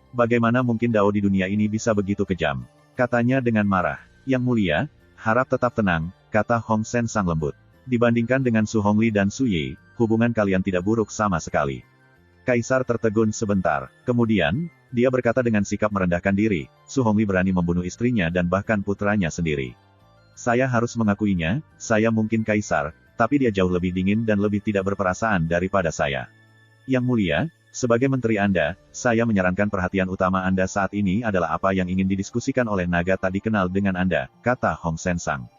Bagaimana mungkin Dao di dunia ini bisa begitu kejam? Katanya dengan marah. "Yang mulia, harap tetap tenang," kata Hong Sensang lembut. "Dibandingkan dengan Su Hongli dan Su Yi, hubungan kalian tidak buruk sama sekali." Kaisar tertegun sebentar. Kemudian, dia berkata dengan sikap merendahkan diri, "Su Hongli berani membunuh istrinya dan bahkan putranya sendiri. Saya harus mengakuinya, saya mungkin Kaisar, tapi dia jauh lebih dingin dan lebih tidak berperasaan daripada saya. Yang mulia, Sebagai menteri Anda, saya menyarankan perhatian utama Anda saat ini adalah apa yang ingin didiskusikan oleh naga tak dikenal dengan Anda, kata Hong Sensang.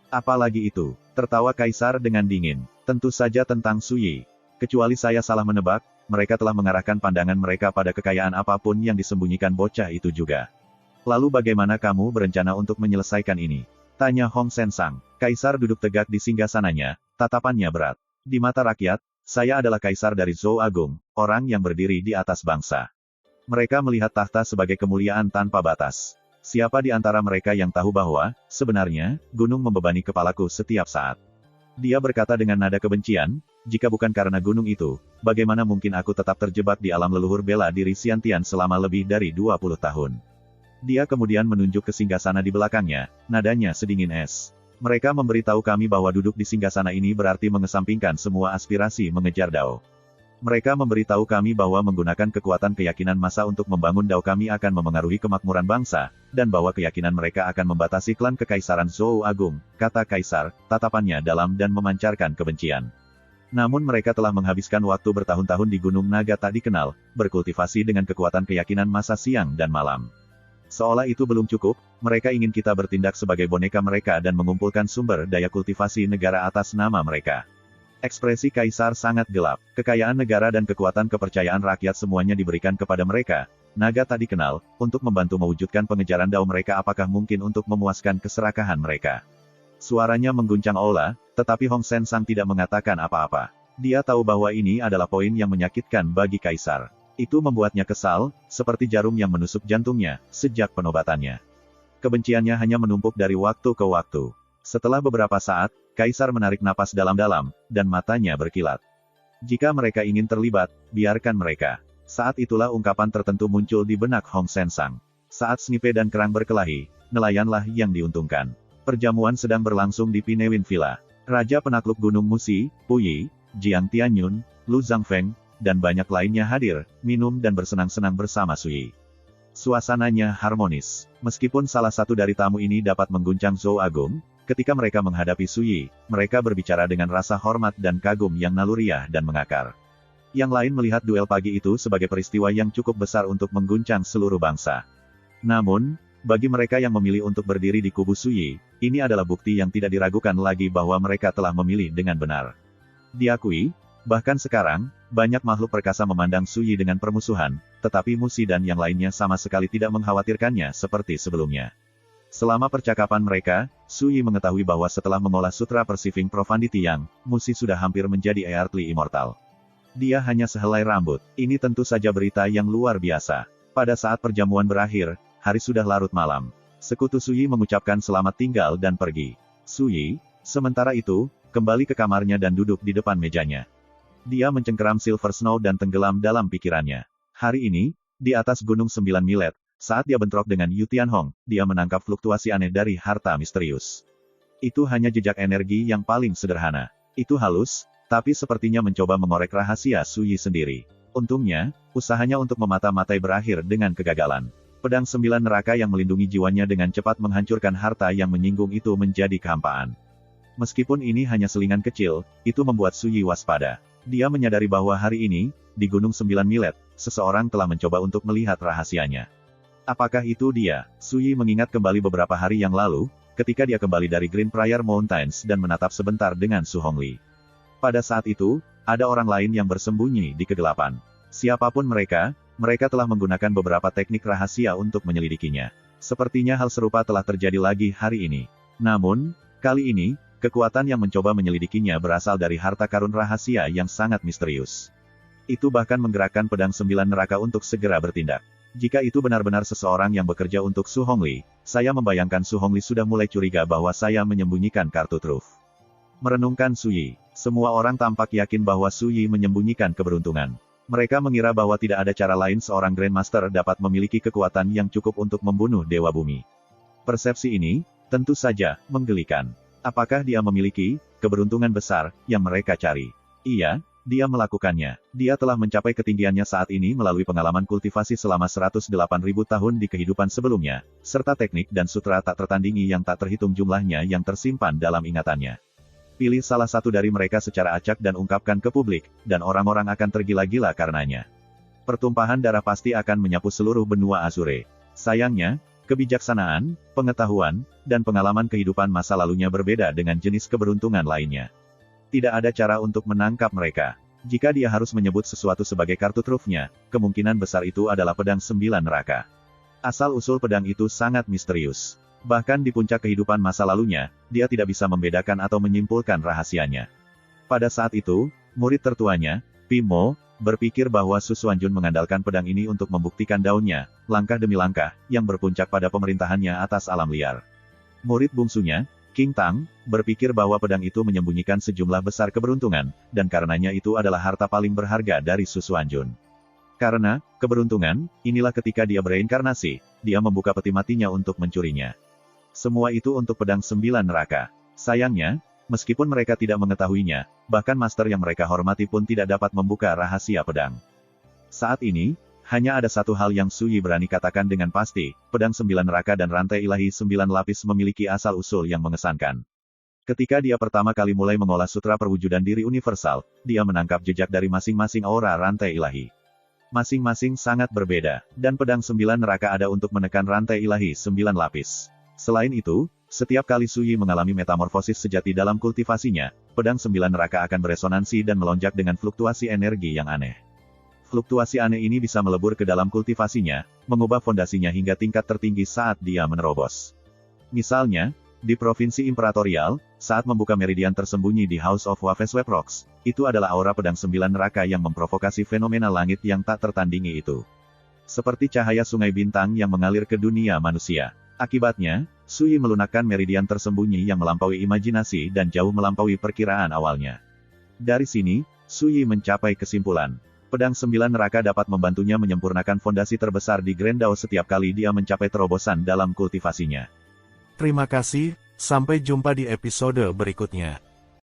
Apalagi itu, tertawa Kaisar dengan dingin. Tentu saja tentang Su Yi. Kecuali saya salah menebak, mereka telah mengarahkan pandangan mereka pada kekayaan apapun yang disembunyikan bocah itu juga. Lalu bagaimana kamu berencana untuk menyelesaikan ini? Tanya Hong Sensang. Kaisar duduk tegak di singgasananya, tatapannya berat. Di mata rakyat, saya adalah kaisar dari Zhou Agung, orang yang berdiri di atas bangsa. Mereka melihat tahta sebagai kemuliaan tanpa batas. Siapa di antara mereka yang tahu bahwa, sebenarnya, gunung membebani kepalaku setiap saat? Dia berkata dengan nada kebencian, jika bukan karena gunung itu, bagaimana mungkin aku tetap terjebak di alam leluhur bela diri Xiantian selama lebih dari 20 tahun? Dia kemudian menunjuk ke singgasana di belakangnya, nadanya sedingin es. Mereka memberitahu kami bahwa duduk di singgasana ini berarti mengesampingkan semua aspirasi mengejar Dao. Mereka memberitahu kami bahwa menggunakan kekuatan keyakinan massa untuk membangun Dao kami akan memengaruhi kemakmuran bangsa, dan bahwa keyakinan mereka akan membatasi klan kekaisaran Zhou Agung, kata Kaisar, tatapannya dalam dan memancarkan kebencian. Namun mereka telah menghabiskan waktu bertahun-tahun di Gunung Naga tak dikenal, berkultivasi dengan kekuatan keyakinan massa siang dan malam. Seolah itu belum cukup, mereka ingin kita bertindak sebagai boneka mereka dan mengumpulkan sumber daya kultivasi negara atas nama mereka. Ekspresi Kaisar sangat gelap. Kekayaan negara dan kekuatan kepercayaan rakyat semuanya diberikan kepada mereka, naga tak dikenal, untuk membantu mewujudkan pengejaran Dao mereka. Apakah mungkin untuk memuaskan keserakahan mereka? Suaranya mengguncang aula, tetapi Hong Sensang tidak mengatakan apa-apa. Dia tahu bahwa ini adalah poin yang menyakitkan bagi Kaisar. Itu membuatnya kesal, seperti jarum yang menusuk jantungnya, sejak penobatannya. Kebenciannya hanya menumpuk dari waktu ke waktu. Setelah beberapa saat, Kaisar menarik napas dalam-dalam, dan matanya berkilat. Jika mereka ingin terlibat, biarkan mereka. Saat itulah ungkapan tertentu muncul di benak Hong Sensang. Saat Snipe dan Kerang berkelahi, nelayanlah yang diuntungkan. Perjamuan sedang berlangsung di Pinewin Villa. Raja penakluk Gunung Musi, Puyi, Jiang Tianyun, Lu Zhangfeng, dan banyak lainnya hadir, minum dan bersenang-senang bersama Su Yi. Suasananya harmonis. Meskipun salah satu dari tamu ini dapat mengguncang Zhou Agung, ketika mereka menghadapi Su Yi, mereka berbicara dengan rasa hormat dan kagum yang naluriah dan mengakar. Yang lain melihat duel pagi itu sebagai peristiwa yang cukup besar untuk mengguncang seluruh bangsa. Namun, bagi mereka yang memilih untuk berdiri di kubu Su Yi, ini adalah bukti yang tidak diragukan lagi bahwa mereka telah memilih dengan benar. Diakui, bahkan sekarang, banyak makhluk perkasa memandang Su Yi dengan permusuhan, tetapi Musi dan yang lainnya sama sekali tidak mengkhawatirkannya seperti sebelumnya. Selama percakapan mereka, Su Yi mengetahui bahwa setelah mengolah Sutra Perceiving Profundity yang, Musi sudah hampir menjadi earthly immortal. Dia hanya sehelai rambut. Ini tentu saja berita yang luar biasa. Pada saat perjamuan berakhir, hari sudah larut malam. Sekutu Su Yi mengucapkan selamat tinggal dan pergi. Su Yi, sementara itu, kembali ke kamarnya dan duduk di depan mejanya. Dia mencengkeram Silver Snow dan tenggelam dalam pikirannya. Hari ini, di atas Gunung 9 Milet, saat dia bentrok dengan Yu Tianhong, dia menangkap fluktuasi aneh dari harta misterius. Itu hanya jejak energi yang paling sederhana. Itu halus, tapi sepertinya mencoba mengorek rahasia Su Yi sendiri. Untungnya, usahanya untuk memata-matai berakhir dengan kegagalan. Pedang 9 neraka yang melindungi jiwanya dengan cepat menghancurkan harta yang menyinggung itu menjadi kehampaan. Meskipun ini hanya selingan kecil, itu membuat Su Yi waspada. Dia menyadari bahwa hari ini, di Gunung 9 Milet, seseorang telah mencoba untuk melihat rahasianya. Apakah itu dia? Su Yi mengingat kembali beberapa hari yang lalu, ketika dia kembali dari Green Prior Mountains dan menatap sebentar dengan Su Hongli. Pada saat itu, ada orang lain yang bersembunyi di kegelapan. Siapapun mereka, mereka telah menggunakan beberapa teknik rahasia untuk menyelidikinya. Sepertinya hal serupa telah terjadi lagi hari ini. Namun, kali ini, kekuatan yang mencoba menyelidikinya berasal dari harta karun rahasia yang sangat misterius. Itu bahkan menggerakkan pedang 9 neraka untuk segera bertindak. Jika itu benar-benar seseorang yang bekerja untuk Su Hongli, saya membayangkan Su Hongli sudah mulai curiga bahwa saya menyembunyikan kartu truf. Merenungkan Su Yi, semua orang tampak yakin bahwa Su Yi menyembunyikan keberuntungan. Mereka mengira bahwa tidak ada cara lain seorang Grandmaster dapat memiliki kekuatan yang cukup untuk membunuh Dewa Bumi. Persepsi ini, tentu saja, menggelikan. Apakah dia memiliki keberuntungan besar yang mereka cari? Iya, dia melakukannya. Dia telah mencapai ketinggiannya saat ini melalui pengalaman kultivasi selama 108.000 tahun di kehidupan sebelumnya, serta teknik dan sutra tak tertandingi yang tak terhitung jumlahnya yang tersimpan dalam ingatannya. Pilih salah satu dari mereka secara acak dan ungkapkan ke publik, dan orang-orang akan tergila-gila karenanya. Pertumpahan darah pasti akan menyapu seluruh benua Azure. Sayangnya, kebijaksanaan, pengetahuan, dan pengalaman kehidupan masa lalunya berbeda dengan jenis keberuntungan lainnya. Tidak ada cara untuk menangkap mereka. Jika dia harus menyebut sesuatu sebagai kartu trufnya, kemungkinan besar itu adalah pedang 9 neraka. Asal-usul pedang itu sangat misterius. Bahkan di puncak kehidupan masa lalunya, dia tidak bisa membedakan atau menyimpulkan rahasianya. Pada saat itu, murid tertuanya, Pimo, berpikir bahwa Su Xuanjun mengandalkan pedang ini untuk membuktikan daunnya, langkah demi langkah, yang berpuncak pada pemerintahannya atas alam liar. Murid bungsunya, King Tang, berpikir bahwa pedang itu menyembunyikan sejumlah besar keberuntungan, dan karenanya itu adalah harta paling berharga dari Su Xuanjun. Karena keberuntungan, inilah ketika dia bereinkarnasi, dia membuka peti matinya untuk mencurinya. Semua itu untuk pedang 9 neraka. Sayangnya, meskipun mereka tidak mengetahuinya, bahkan master yang mereka hormati pun tidak dapat membuka rahasia pedang. Saat ini, hanya ada satu hal yang Su Yi berani katakan dengan pasti, pedang 9 neraka dan rantai ilahi 9 lapis memiliki asal-usul yang mengesankan. Ketika dia pertama kali mulai mengolah sutra perwujudan diri universal, dia menangkap jejak dari masing-masing aura rantai ilahi. Masing-masing sangat berbeda, dan pedang 9 neraka ada untuk menekan rantai ilahi 9 lapis. Selain itu, setiap kali Su Yi mengalami metamorfosis sejati dalam kultivasinya, pedang 9 neraka akan beresonansi dan melonjak dengan fluktuasi energi yang aneh. Fluktuasi aneh ini bisa melebur ke dalam kultivasinya, mengubah fondasinya hingga tingkat tertinggi saat dia menerobos. Misalnya, di Provinsi Imperatorial, saat membuka meridian tersembunyi di House of Waves Web Rocks, itu adalah aura pedang 9 neraka yang memprovokasi fenomena langit yang tak tertandingi itu. Seperti cahaya sungai bintang yang mengalir ke dunia manusia. Akibatnya, Su Yi melunakkan meridian tersembunyi yang melampaui imajinasi dan jauh melampaui perkiraan awalnya. Dari sini, Su Yi mencapai kesimpulan. Pedang 9 neraka dapat membantunya menyempurnakan fondasi terbesar di Grand Dao setiap kali dia mencapai terobosan dalam kultivasinya. Terima kasih, sampai jumpa di episode berikutnya.